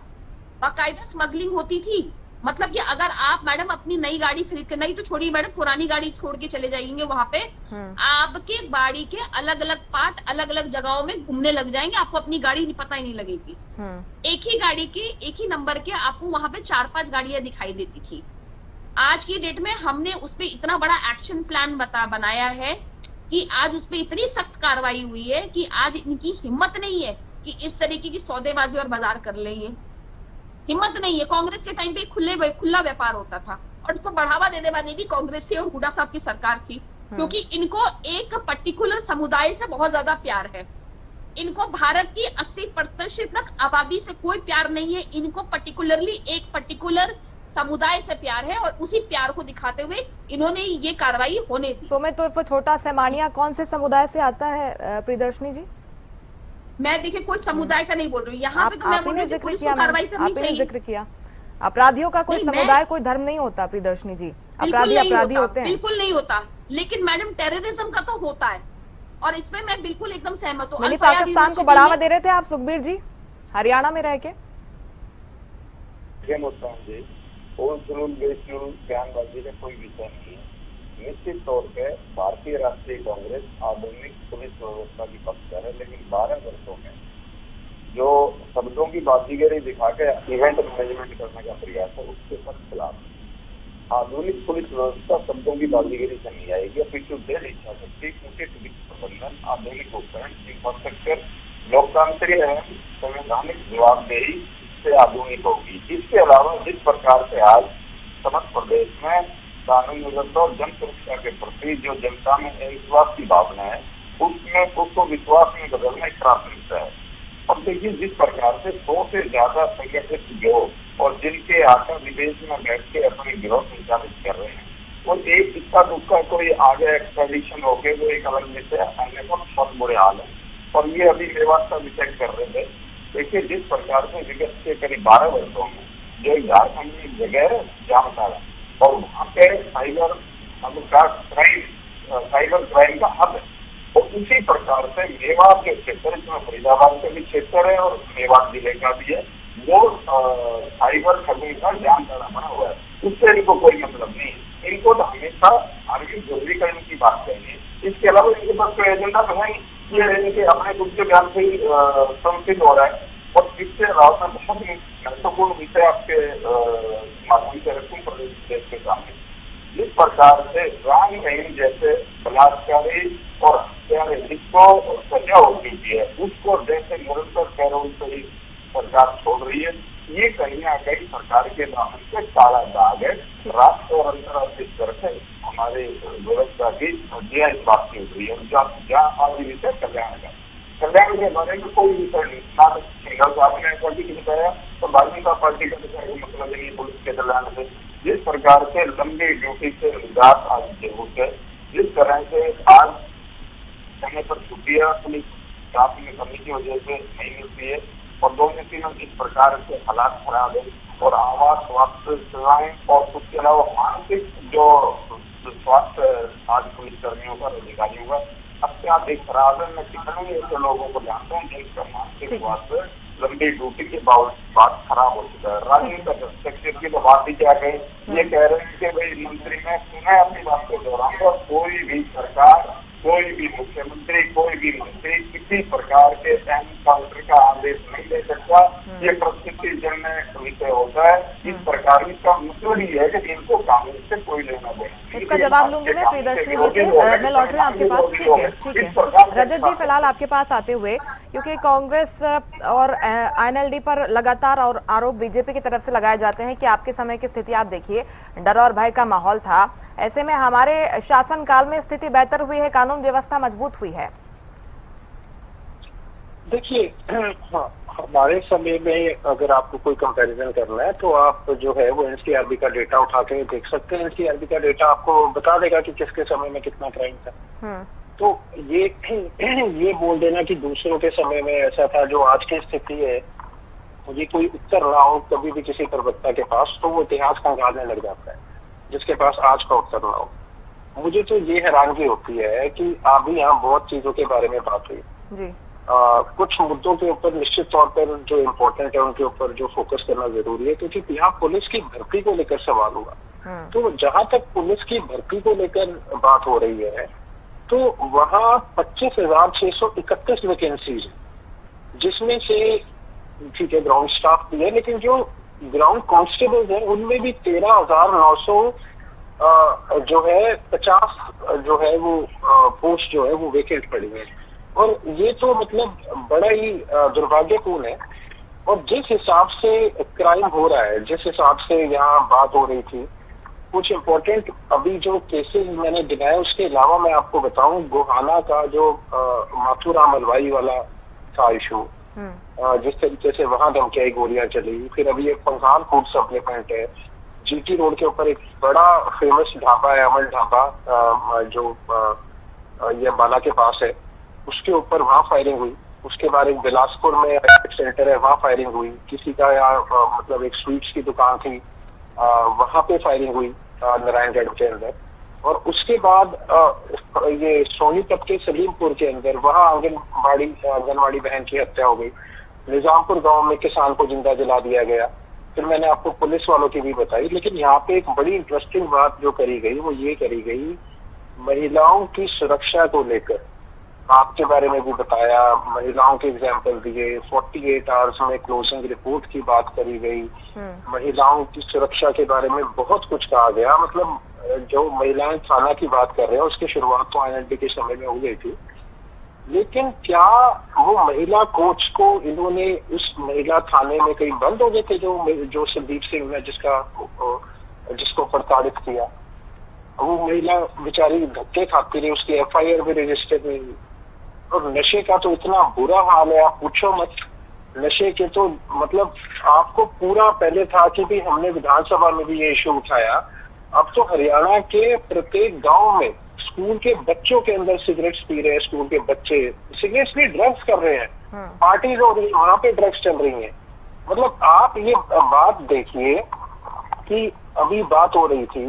स्मगलिंग होती थी। मतलब कि अगर आप मैडम अपनी नई गाड़ी खरीद के, नहीं तो छोड़िए मैडम, पुरानी गाड़ी छोड़ के चले जाएंगे वहां पे, आपके गाड़ी के अलग अलग पार्ट अलग अलग जगहों में घूमने लग जाएंगे, आपको अपनी गाड़ी पता ही नहीं लगेगी। एक ही गाड़ी के एक ही नंबर के आपको वहां पे 4-5 गाड़ियां दिखाई देती थी। आज की डेट में हमने उस पर इतना बड़ा एक्शन प्लान बनाया है कि आज उस पर इतनी सख्त कार्रवाई हुई है कि आज इनकी हिम्मत नहीं है कि इस तरीके की सौदेबाजी और बाजार कर लेंगे, हिम्मत नहीं है। कांग्रेस के टाइम पे खुला व्यापार होता था और इसको बढ़ावा देने वाली भी कांग्रेस थी और हुड्डा साहब की सरकार थी, क्योंकि इनको एक पर्टिकुलर समुदाय से बहुत ज्यादा प्यार है। इनको भारत की 80% तक आबादी से कोई प्यार नहीं है, इनको पर्टिकुलरली एक पर्टिकुलर समुदाय से प्यार है और उसी प्यार को दिखाते हुए इन्होंने ये कार्रवाई होने दी। सुमित उर्फ छोटा सेमानिया कौन से समुदाय से आता है प्रियदर्शनी जी? मैं देखिए कोई समुदाय का नहीं बोल रही हूँ, यहाँ पे तो मैं बोल रही हूँ पुलिस को कार्रवाई करनी चाहिए। जिक्र किया अपराधियों का कोई समुदाय कोई धर्म नहीं होता प्रियदर्शनी जी, अपराधी होते हैं। बिल्कुल नहीं होता, लेकिन मैडम टेररिज्म का तो होता है और इसमें मैं बिल्कुल एकदम सहमत हूँ। मिनी पाकिस्तान को बढ़ावा दे रहे थे आप सुखबीर जी हरियाणा में रह के? बयानबाजी का कोई विषय नहीं है। निश्चित तौर पे भारतीय राष्ट्रीय कांग्रेस आधुनिक पुलिस व्यवस्था की पक्षधर है, लेकिन 12 वर्षों में जो शब्दों की बाजीगरी दिखा के इवेंट मैनेजमेंट करने का प्रयास है उसके पर खिलाफ। आधुनिक पुलिस व्यवस्था शब्दों की बाजीगरी से नहीं आएगी, अपितु देर इच्छा शक्ति, उचित वित्त प्रबंधन, आधुनिक उपकरण, इंफ्रास्ट्रक्चर, लोकतांत्रिक एवं संवैधानिक जवाबदेही से आधुनिक होगी। इसके अलावा जिस प्रकार से आज समस्त प्रदेश में कानून व्यवस्था और जन सुरक्षा के प्रति जो जनता में विश्वास की भावना है, उसमें उसको विश्वास में बदलना एक प्राथमिकता है। अब देखिए जिस प्रकार से 100 से ज्यादा संगठित गिरोह और जिनके आका विदेश में बैठ के अपने गिरोह संचालित कर रहे हैं, और एक इसका दुखा कोई आगे एक्सपेडिशन हो गए वो एक अलग विषय, अन्य को बहुत बुरे हाल है। और ये अभी मेवात का विषय कर रहे थे। देखिए जिस प्रकार से विगत के करीब 12 वर्षों में जो झारखंड में जगह है जामताड़ा, और वहाँ पे साइबर क्राइम का हब है, और उसी प्रकार से मेवात के क्षेत्र, इसमें फरीदाबाद का भी क्षेत्र है और मेवात जिले का भी है, वो साइबर ठगी का जामताड़ा बना हुआ है। उससे इनको कोई मतलब नहीं, इनको तो हमेशा आर्मी जोड़ी करने की बात चाहिए। इसके अलावा इनके पास कोई एजेंडा तो है नहीं, ये इनके अपने खुद के ज्ञान से ही संसिद्ध हो रहा है। और इसके अलावा बहुत ही महत्वपूर्ण विषय आपके माध्यम से रखूं प्रदेश देश के सामने, जिस प्रकार से राम रहीम जैसे बलात्कारी और हत्यारे जिसको सजा हो चुकी है उसको जैसे निरंतर पैरोल से ही सरकार छोड़ रही है, ये कहीं ना कहीं सरकार के दामन से काला दाग है। राष्ट्र और अंतर्राष्ट्रीय स्तर से हमारे व्यवस्था की धज्जियां इस बात की उठ रही है। जहाँ आज विषय कल्याण के बारे में कोई विषय नहीं, ना सिंगल साहब ने पार्टी की बताया तो भारतीय जनता पार्टी का विषय को मतलब नहीं पुलिस के कल्याण से। जिस प्रकार से लंबी ड्यूटी से निजात आज जरूरत है, जिस तरह से आज समय पर छुट्टियां पुलिस स्टाफ में कमी की वजह से नहीं मिलती है, और 2 में 3 जिस प्रकार के हालात खराब है और आवास, स्वास्थ्य सेवाएं और उसके अलावा मानसिक जो स्वास्थ्य आज पुलिस कर्मियों का, अधिकारियों का अत्याधिक खराब है। मैं कितने ऐसे लोगों को जानता हूँ जिनका मानसिक स्वास्थ्य लंबी ड्यूटी के बाद खराब हो चुका है। राजनीतिक हस्तक्षेप की तो बात ही क्या कही, ये कह रहे हैं कि भाई मंत्री, मैं अपनी बात को दोहराऊंगा, कोई भी सरकार, कोई भी मुख्यमंत्री, कोई भी मंत्री किसी प्रकार के एनकाउंटर का आदेश नहीं दे सकता। ये परिस्थिति जन्य विषय होता है। इस प्रकार का मतलब ही है कि इनको कानून से कोई लेना देना। इसका जवाब लूंगी मैं प्रियदर्शनी जी से। मैं लौट रही हूँ आपके पास। ठीक है रजत जी, फिलहाल आपके पास आते हुए, क्योंकि कांग्रेस और आईएनएलडी पर लगातार और आरोप बीजेपी की तरफ से लगाए जाते हैं कि आपके समय की स्थिति आप देखिए, डर और भय का माहौल था। ऐसे में हमारे शासनकाल में स्थिति बेहतर हुई है, कानून व्यवस्था मजबूत हुई है। देखिए, हमारे समय में अगर आपको कोई कंपैरिजन करना है तो आप जो है वो एनसीआरबी का डेटा उठा के देख सकते हैं। एनसीआरबी का डेटा आपको बता देगा कि किसके समय में कितना क्राइम था। तो ये बोल देना कि दूसरों के समय में ऐसा था, जो आज की स्थिति है, मुझे कोई उत्तर ना हो कभी भी किसी प्रवक्ता के पास, तो वो इतिहास खंगालने लग जाता है जिसके पास आज का उत्तर ना हो। मुझे तो ये हैरानगी होती है कि अभी यहाँ बहुत चीजों के बारे में बात हुई जी। कुछ मुद्दों के ऊपर निश्चित तौर पर जो इम्पोर्टेंट है उनके ऊपर जो फोकस करना जरूरी है, क्योंकि यहाँ पुलिस की भर्ती को लेकर सवाल हुआ। तो जहां तक पुलिस की भर्ती को लेकर बात हो रही है, तो वहाँ 25,631 वैकेंसीज, जिसमें से ठीक है ग्राउंड स्टाफ भी है, लेकिन जो ग्राउंड कांस्टेबल्स हैं उनमें भी 13,900 जो है 50 जो है वो पोस्ट जो है वो वेकेंट पड़ी है। और ये तो मतलब बड़ा ही दुर्भाग्यपूर्ण है। और जिस हिसाब से क्राइम हो रहा है, जिस हिसाब से यहाँ बात हो रही थी, कुछ इम्पोर्टेंट अभी जो केसेस मैंने गिनाए, उसके अलावा मैं आपको बताऊं, गोहाना का जो माथुराम अलवाई वाला था इशू, जिस तरीके से वहां धमकियाई गोलियां चली। फिर अभी एक पंखाल फूड सप्लीमेंट है, जीटी रोड के ऊपर एक बड़ा फेमस ढाबा है, अमल ढाबा, जो ये बाला के पास है, उसके ऊपर वहां फायरिंग हुई। उसके बाद एक बिलासपुर में एक सेंटर है, वहां फायरिंग हुई। किसी का यहाँ मतलब एक स्वीट्स की दुकान थी, वहां पे फायरिंग हुई नारायणगढ़ के अंदर। और उसके बाद ये सोनीपत के सलीमपुर के अंदर वहां आंगनवाड़ी बहन की हत्या हो गई। निजामपुर गांव में किसान को जिंदा जला दिया गया। फिर मैंने आपको पुलिस वालों की भी बताई। लेकिन यहाँ पे एक बड़ी इंटरेस्टिंग बात जो करी गई वो ये करी गई, महिलाओं की सुरक्षा को लेकर आपके बारे में भी बताया, महिलाओं के एग्जाम्पल दिए, 48 आवर्स में क्लोजिंग रिपोर्ट की बात करी गई, महिलाओं की सुरक्षा के बारे में बहुत कुछ कहा गया। मतलब जो महिलाएं थाना की बात कर रहे हैं उसकी शुरुआत तो आईएनएलडी के समय में हो गई थी, लेकिन क्या वो महिला कोच को इन्होंने उस महिला थाने में कहीं बंद हो गए थे, जो संदीप सिंह ने जिसको प्रताड़ित किया, वो महिला बेचारी धक्के खाती रही, उसकी एफआईआर भी रजिस्टर नहीं हुई। और नशे का तो इतना बुरा हाल है, आप पूछो मत। नशे के तो मतलब आपको पूरा पहले था कि भी हमने विधानसभा में भी ये इशू उठाया, अब तो हरियाणा के प्रत्येक गांव में स्कूल के बच्चों के अंदर सिगरेट्स पी रहे हैं। स्कूल के बच्चे सिगरेट्स भी ड्रग्स कर रहे हैं, पार्टीज हो रही है, वहां पे ड्रग्स चल रही है। मतलब आप ये बात देखिए कि अभी बात हो रही थी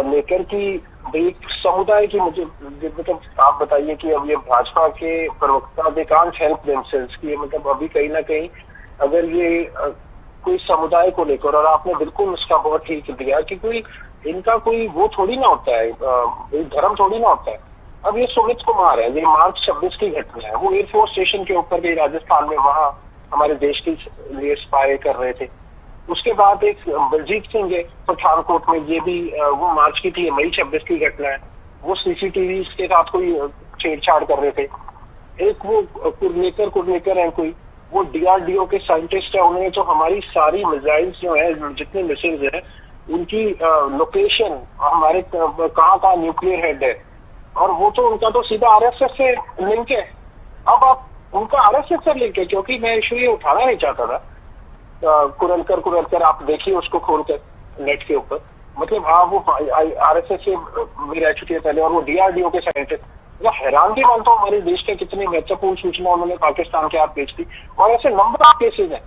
लेकर कि एक समुदाय की, मुझे मतलब आप बताइए कि अब ये भाजपा के प्रवक्ता दे कांट हेल्प देमसेल्व्स की, मतलब अभी कहीं ना कहीं अगर ये कोई समुदाय को लेकर, और आपने बिल्कुल उसका बहुत ठीक दिया कि कोई इनका कोई वो थोड़ी ना होता है, धर्म थोड़ी ना होता है। अब ये सुमित कुमार है, ये मार्च 26 की घटना है, वो एयरफोर्स स्टेशन के ऊपर गई राजस्थान में, वहां हमारे देश के लिए स्पाई कर रहे थे। उसके बाद एक बलजीत सिंह है पठानकोट में, ये भी वो मार्च की थी, मई 26 की घटना है, वो सीसीटीवी के साथ कोई छेड़छाड़ कर रहे थे। एक वो कुरनेकर है कोई, वो डीआरडीओ के साइंटिस्ट है, उन्होंने तो हमारी सारी मिसाइल्स जो है, जितने मिसाइल्स हैं, उनकी लोकेशन, हमारे कहाँ न्यूक्लियर हेड है, और वो तो उनका तो सीधा आरएसएस से लिंक है। अब आप उनका आरएसएस से लिंक है, क्योंकि मैं इशू ये उठाना नहीं चाहता था। कुरलकर आप देखिए उसको खोलकर नेट के ऊपर, मतलब हाँ वो आरएसएस से भी रह चुके हैं पहले, और वो डीआरडीओ के साइंटिस्ट। मैं हैरानगी मानता हूँ हमारे देश के कितनी महत्वपूर्ण सूचना उन्होंने पाकिस्तान के हाथ भेज दी। और ऐसे नंबर ऑफ केसेज है,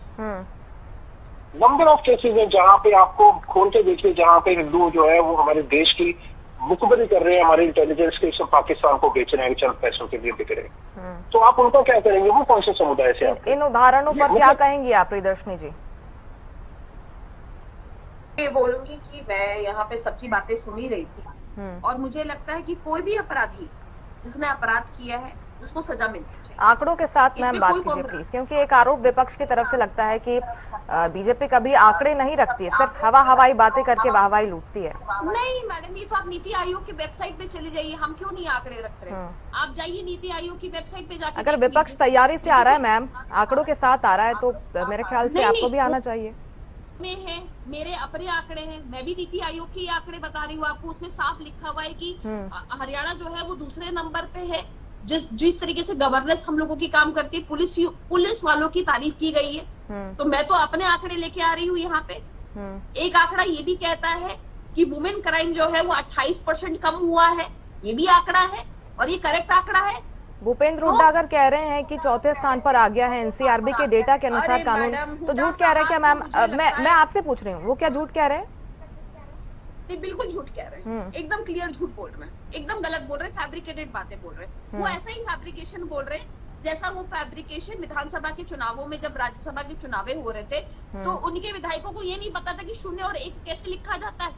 नंबर ऑफ केसेज है जहाँ पे आपको खोल के देखिए, जहाँ पे हिंदू जो है वो हमारे देश की मुखबरी कर रहे हैं, हमारे इंटेलिजेंस के सब पाकिस्तान को बेच रहे हैं, चंद पैसों के लिए बिक रहे हैं। तो आप उनको क्या करेंगे? वो कौन से समुदाय से? इन उदाहरणों पर क्या कहेंगी आप प्रियदर्शनी जी? बोलूंगी कि मैं यहाँ पे सबकी बातें सुन ही रही थी और मुझे लगता है कि कोई भी अपराधी जिसने अपराध किया है उसको सजा मिलनी चाहिए। आंकड़ों के साथ मैम बात कीजिए प्लीज, क्योंकि एक आरोप विपक्ष की तरफ से लगता है कि बीजेपी कभी आंकड़े नहीं रखती है, सिर्फ हवाई बातें करके वाहवाही लूटती है। नहीं मैडम, ये तो आप नीति आयोग की वेबसाइट पे चले जाइए, हम क्यों नहीं आंकड़े रख रहे हैं? आप जाइए नीति आयोग की वेबसाइट पे जाकर। अगर विपक्ष तैयारी से आ रहा है मैम, आंकड़ों के साथ आ रहा है, तो मेरे ख्याल से आपको भी आना चाहिए। में है, मेरे अपने आंकड़े हैं, मैं भी नीति आयोग के आंकड़े बता रही हूँ आपको। उसमें साफ लिखा हुआ है कि हरियाणा जो है वो दूसरे नंबर पे है। जिस तरीके से गवर्नेंस हम लोगों की काम करती है, पुलिस वालों की तारीफ की गई है। तो मैं तो अपने आंकड़े लेके आ रही हूँ यहाँ पे। एक आंकड़ा ये भी कहता है कि वुमेन क्राइम जो है वो 28% कम हुआ है, ये भी आंकड़ा है और ये करेक्ट आंकड़ा है। भूपेंद्र हुड्डा अगर कह रहे हैं कि चौथे स्थान पर आ गया है एनसीआरबी के डेटा के अनुसार कानून, तो झूठ कह रहे हैं क्या मैम? मैं आपसे पूछ रही हूँ, वो क्या झूठ कह रहे हैं? नहीं, बिल्कुल झूठ कह रहे हैं, एकदम क्लियर झूठ बोल रहे हैं, एकदम गलत बोल रहे हैं, फैब्रिकेटेड बातें बोल रहे हैं। वो ऐसा ही फैब्रिकेशन बोल रहे हैं जैसा वो फैब्रिकेशन विधानसभा के चुनावों में, जब राज्यसभा के चुनाव हो रहे थे तो उनके विधायकों को ये नहीं पता था कि 0 और 1 कैसे लिखा जाता है।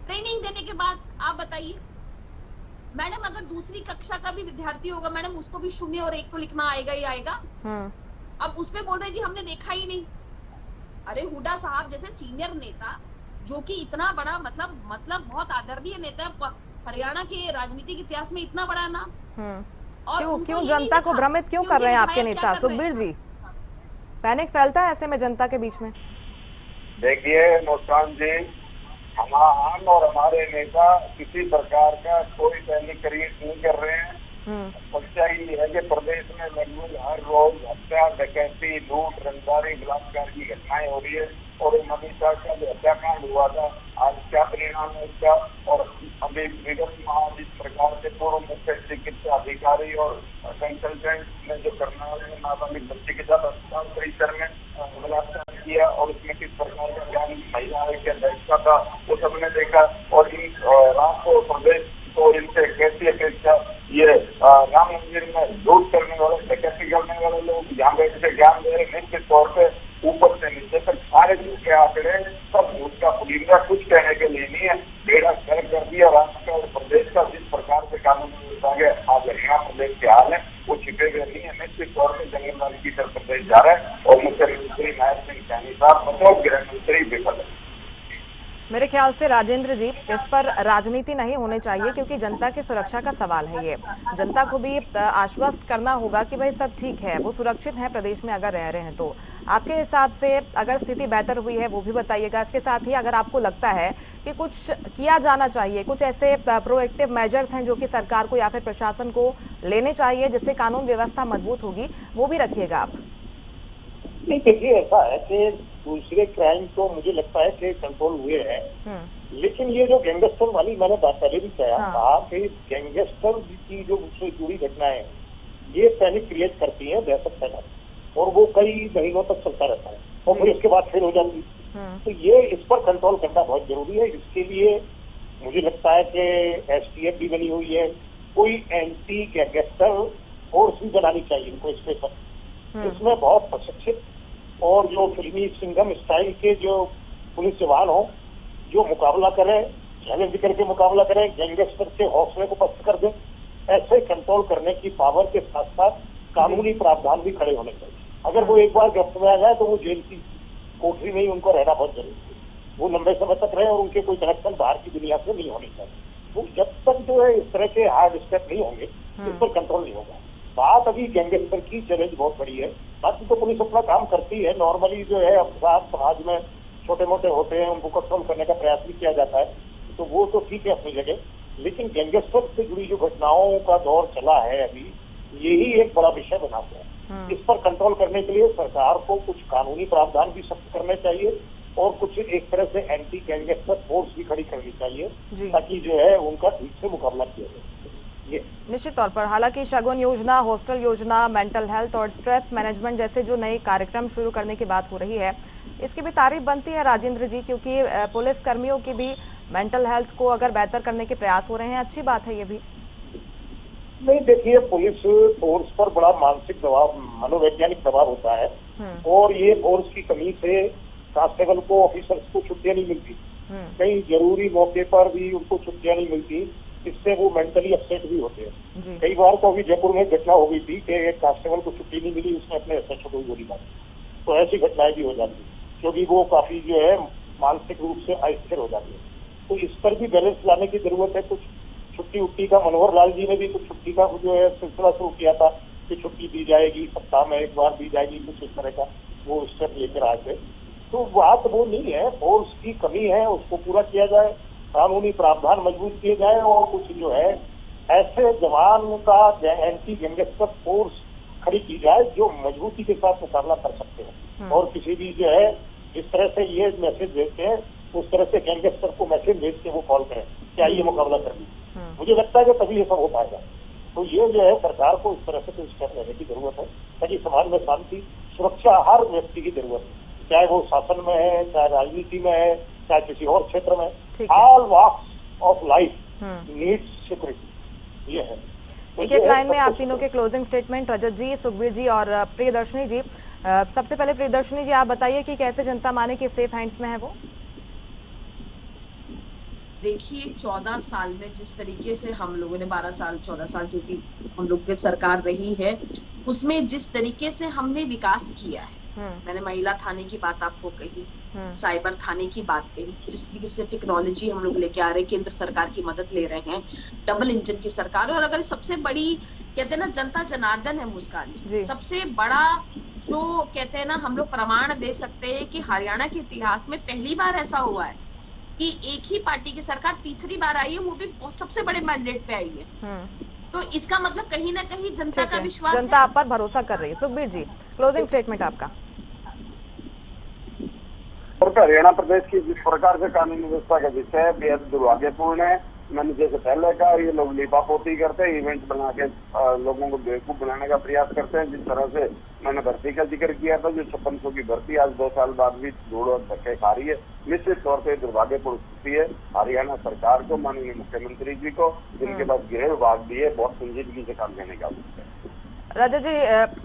ट्रेनिंग देने के बाद आप बताइए मैडम, अगर दूसरी कक्षा का भी विद्यार्थी होगा मैडम, उसको भी 0 और 1 तो लिखना आएगा ही आएगा। अब उसपे बोल रहे जी हमने देखा ही नहीं। अरे हुड्डा साहब जैसे सीनियर नेता, जो कि इतना बड़ा मतलब बहुत आदरणीय नेता है हरियाणा के राजनीतिक इतिहास में, इतना बड़ा नाम, और क्यों जनता को भ्रमित क्यों कर रहे हैं आपके नेता? सुखबीर जी, पैनिक फैलता है ऐसे में जनता के बीच में? देखिए मुस्कान जी, हम और हमारे नेता किसी प्रकार का कोई पैनिक क्रिएट नहीं कर रहे हैं। सच्चाई ये है कि प्रदेश में लगभग हर रोज हत्या, डकैती, लूट, रंगदारी, बलात्कार की घटनाएं हो रही है। और मनीषा का जो हत्याकांड हुआ था, आज क्या परिणाम है इसका? और अभी विगत माह जिस प्रकार से पूर्व मुख्य चिकित्सा अधिकारी और कंसल्टेंट ने जो करनाल में नाबालिग बच्चे के साथ अस्पताल परिसर में बलात्कार किया और उसमें किस प्रकार का ज्ञान महिला की अध्यक्षता था, वो सबने देखा। और इन राष्ट्र प्रदेश को इनसे कैसी अपेक्षा, ये राम मंदिर में लूट करने वाले, डकैती करने वाले लोग यहाँ बैठ से ज्ञान दे रहे, निश्चित तौर पर ऊपर से नीचे तक सारे झूठ के आंकड़े, सब झूठ का पुलिंदा, कुछ कहने के लिए नहीं है। बेड़ा गर्क कर दिया राष्ट्र का और प्रदेश का। जिस प्रकार से कानून व्यवस्था के आज हरियाणा प्रदेश के हाल है वो छिपे हुए नहीं है। निश्चित तौर पर जंगलराज की तरफ प्रदेश जा रहा है और मुख्यमंत्री नायब सिंह सैनी साहब मतलब गृह मंत्री विफल है। मेरे ख्याल से राजेंद्र जी, इस पर राजनीति नहीं होनी चाहिए, क्योंकि जनता की सुरक्षा का सवाल है। ये जनता को भी आश्वस्त करना होगा कि भाई सब ठीक है, वो सुरक्षित है प्रदेश में अगर रह रहे हैं। तो आपके हिसाब से अगर स्थिति बेहतर हुई है वो भी बताइएगा। इसके साथ ही अगर आपको लगता है कि कुछ किया जाना चाहिए, कुछ ऐसे प्रोएक्टिव मेजर्स हैं जो कि सरकार को या फिर प्रशासन को लेने चाहिए जिससे कानून व्यवस्था मजबूत होगी, वो भी रखिएगा आप। नहीं, देखिए ऐसा है कि दूसरे क्राइम तो मुझे लगता है कि कंट्रोल हुए हैं, लेकिन ये जो गैंगस्टर वाली मैंने बात पहले भी कहा कि गैंगस्टर की जो उससे जुड़ी घटनाएं ये पैनिक क्रिएट करती है, दहशत फैलाती, और वो कई महीनों तक चलता रहता है और फिर उसके बाद फिर हो जाती है। तो ये इस पर कंट्रोल करना बहुत जरूरी है। इसके लिए मुझे लगता है कि STF भी बनी हुई है, कोई एंटी गैंगस्टर फोर्स भी बनानी चाहिए इनको स्पेशल। इसमें बहुत प्रशिक्षित और जो फिल्मी सिंघम स्टाइल के जो पुलिस जवान हो, जो मुकाबला करें, चैलेंज करके मुकाबला करें, गैंगस्टर के हौसले को पस्त कर दें। ऐसे कंट्रोल करने की पावर के साथ साथ कानूनी प्रावधान भी खड़े होने चाहिए। अगर वो एक बार गिरफ्त में आ जाए तो वो जेल की कोठरी में ही उनको रहना बहुत जरूरी है, वो लंबे समय तक रहे और उनके कोई कनेक्शन बाहर की दुनिया से नहीं होनी चाहिए। वो जब तक जो है इस तरह के हार्ड स्टेप नहीं होंगे इस पर कंट्रोल नहीं होगा। बात अभी गैंगस्टर की चैलेंज बहुत बड़ी है, बाकी तो पुलिस अपना काम करती है। नॉर्मली जो है अपराध समाज में छोटे मोटे होते हैं, उनको कंट्रोल करने का प्रयास भी किया जाता है, तो वो तो ठीक है अपनी जगह। लेकिन गैंगस्टर से जुड़ी जो घटनाओं का दौर चला है अभी, यही एक बड़ा विषय बना हुआ है। इस पर कंट्रोल करने के लिए सरकार को कुछ कानूनी प्रावधान भी सख्त करने चाहिए और कुछ एक तरह से एंटी गैंगस्टर फोर्स भी खड़ी करनी चाहिए, ताकि जो है उनका ठीक से मुकाबला किया जाए। ये निश्चित तौर पर हालांकि शगुन योजना, हॉस्टल योजना, मेंटल हेल्थ और स्ट्रेस मैनेजमेंट जैसे जो नए कार्यक्रम शुरू करने की बात हो रही है, इसकी भी तारीफ बनती है राजेंद्र जी, क्योंकि पुलिस कर्मियों की भी मेंटल हेल्थ को अगर बेहतर करने के प्रयास हो रहे हैं, अच्छी बात है ये भी। नहीं, देखिए, पुलिस फोर्स पर बड़ा मानसिक दबाव, मनोवैज्ञानिक दबाव होता है, और ये फोर्स की कमी से कांस्टेबल को, ऑफिसर्स को छुट्टियां नहीं मिलती, कई जरूरी मौके पर भी उनको छुट्टियां नहीं मिलती, इससे वो मेंटली अपसेट भी होते हैं। कई बार तो अभी जयपुर में घटना हो गई थी कि एक कांस्टेबल को छुट्टी नहीं मिली, उसने अपने एसएचओ को गोली मारी, तो ऐसी घटनाएं भी हो जाती है, क्योंकि वो काफी जो है मानसिक रूप से अस्थिर हो जाती है। तो इस पर भी बैलेंस लाने की जरूरत है। कुछ छुट्टी उट्टी का, मनोहर लाल जी ने भी कुछ छुट्टी का जो है सिलसिला शुरू किया था कि छुट्टी दी जाएगी, सप्ताह में एक बार दी जाएगी, कुछ इस तरह का वो स्टेप लेकर आए थे। तो बात वो नहीं है, फोर्स की कमी है, उसको पूरा किया जाए, कानूनी प्रावधान मजबूत किए जाए, और कुछ जो है ऐसे जवान का एंटी गैंगस्टर फोर्स खड़ी की जाए जो मजबूती के साथ मुकाबला कर सकते हैं, और किसी भी जो है जिस तरह से ये मैसेज भेजते हैं उस तरह से गैंगस्टर को मैसेज भेज के वो कॉल करें कि आइए मुकाबला कर लीजिए। मुझे लगता है कि तभी ये सब हो पाएगा। तो ये जो है सरकार को इस तरह से कोई स्टेप लेने की जरूरत है, ताकि समाज में शांति, सुरक्षा हर व्यक्ति की जरूरत है, चाहे वो शासन में है, चाहे राजनीति में है, चाहे किसी और क्षेत्र में। All walks of life needs security, ये है। एक एक लाइन में आप तीनों के क्लोजिंग स्टेटमेंट, रजत जी, सुखबीर जी और प्रियदर्शनी जी। सबसे पहले प्रियदर्शनी जी, आप बताइए कि कैसे जनता माने कि सेफ हैंड्स में है वो? देखिए, 14 साल में जिस तरीके से हम लोगों ने 12 साल 14 साल जो भी हम लोग की सरकार रही है, उसमें जिस तरीके से हमने विकास किया है, मैंने महिला थाने की बात आपको कही, साइबर थाने की बात कही, जिस तरीके से टेक्नोलॉजी हम लोग लेके आ रहे हैं, केंद्र सरकार की मदद ले रहे हैं, डबल इंजन की सरकार। और अगर सबसे बड़ी कहते हैं ना जनता जनार्दन है मुस्कान जी, सबसे बड़ा जो कहते हैं ना हम लोग प्रमाण दे सकते हैं कि हरियाणा के इतिहास में पहली बार ऐसा हुआ है कि एक ही पार्टी की सरकार तीसरी बार आई है, वो भी सबसे बड़े मैंडेट पे आई है। तो इसका मतलब कहीं ना कहीं जनता का विश्वास, जनता आप पर भरोसा कर रही है। सुखबीर जी, क्लोजिंग स्टेटमेंट आपका। हरियाणा प्रदेश की जिस प्रकार से कानून व्यवस्था का विषय बेहद दुर्भाग्यपूर्ण है। मैंने जैसे पहले कहा, ये लोग लिपापोती करते हैं, इवेंट बना के लोगों को बेवकूफ बनाने का प्रयास करते हैं। जिस तरह से मैंने भर्ती का जिक्र किया था, जो 5600 की भर्ती आज 2 साल बाद भी धूल और धक्के खा रही है, निश्चित तौर पर दुर्भाग्यपूर्ण स्थिति है। हरियाणा सरकार को, माननीय मुख्यमंत्री जी को, जिनके पास गृह विभाग भी है, बहुत संजीदगी से काम करने का आवश्यकता है। रजत जी,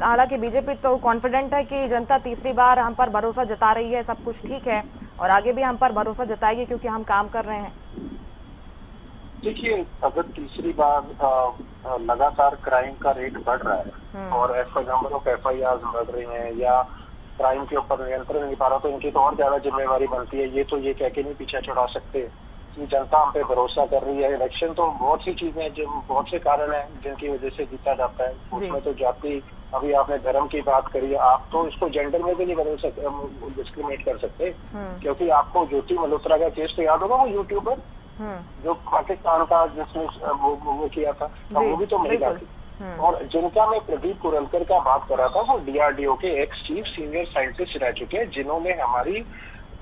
हालांकि बीजेपी तो कॉन्फिडेंट है कि जनता तीसरी बार हम पर भरोसा जता रही है, सब कुछ ठीक है, और आगे भी हम पर भरोसा जताएगी क्योंकि हम काम कर रहे हैं। देखिए, अगर तीसरी बार लगातार क्राइम का रेट बढ़ रहा है और नंबर ऑफ FIRs बढ़ रही हैं, या क्राइम के ऊपर नियंत्रण नहीं पा रहा, तो इनकी तो और ज्यादा जिम्मेवारी बनती है। ये तो ये कह के नहीं पीछे छुड़ा सकते कि जनता हम पे भरोसा कर रही है। इलेक्शन तो बहुत सी चीजें हैं, जो बहुत से कारण हैं जिनकी वजह से जीता जाता है। उसमें तो जाति, अभी आपने धर्म की बात करी, आप तो इसको जेंडर में भी नहीं बदल सकते, डिस्क्रिमिनेट कर सकते, क्योंकि आपको ज्योति मल्होत्रा का केस तो याद होगा, वो यूट्यूबर जो पाकिस्तान का जिसने वो किया था, वो भी तो महिला थी। और जिनका मैं प्रदीप कुरलकर का बात कर रहा था, वो DRDO के एक्स चीफ सीनियर साइंटिस्ट रह चुके हैं, जिन्होंने हमारी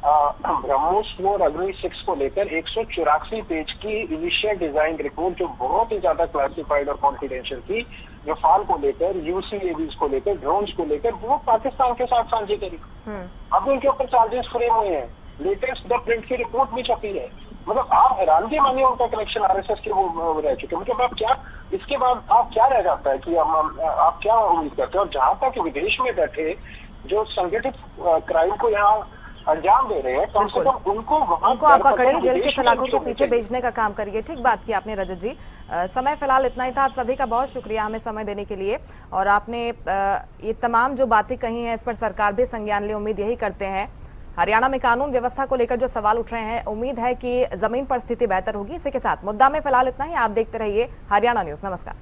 ब्रह्मोस और अग्नि 6 को लेकर 184 पेज की इनिशियल डिजाइन रिपोर्ट, जो बहुत ही ज्यादा क्लासिफाइड और कॉन्फिडेंशियल थी, रफाल को लेकर, UCAVs को लेकर, ड्रोन्स को लेकर, वो पाकिस्तान के साथ साझी करी। अब उनके ऊपर चार्जेस फ्रेम हुए हैं, लेटेस्ट द प्रिंट की रिपोर्ट भी छपी है। मतलब आप हैरानगी मानिए, उनका कनेक्शन RSS के वो रह चुके। मतलब आप क्या, इसके बाद आप क्या रह जाता है कि आप क्या उम्मीद करते हैं? और जहां तक विदेश में बैठे जो संगठित क्राइम को यहाँ अंजाम दे रहे हैं, कम से कम उनको आप पकड़े, जेल के सलाखों के पीछे भेजने का काम करिए। ठीक बात की आपने रजत जी। समय फिलहाल इतना ही था। आप सभी का बहुत शुक्रिया हमें समय देने के लिए, और आपने ये तमाम जो बातें कही हैं इस पर सरकार भी संज्ञान ले। उम्मीद यही करते हैं, हरियाणा में कानून व्यवस्था को लेकर जो सवाल उठ रहे हैं, उम्मीद है कि जमीन पर स्थिति बेहतर होगी। इसी के साथ मुद्दा में फिलहाल इतना ही। आप देखते रहिए हरियाणा न्यूज। नमस्कार।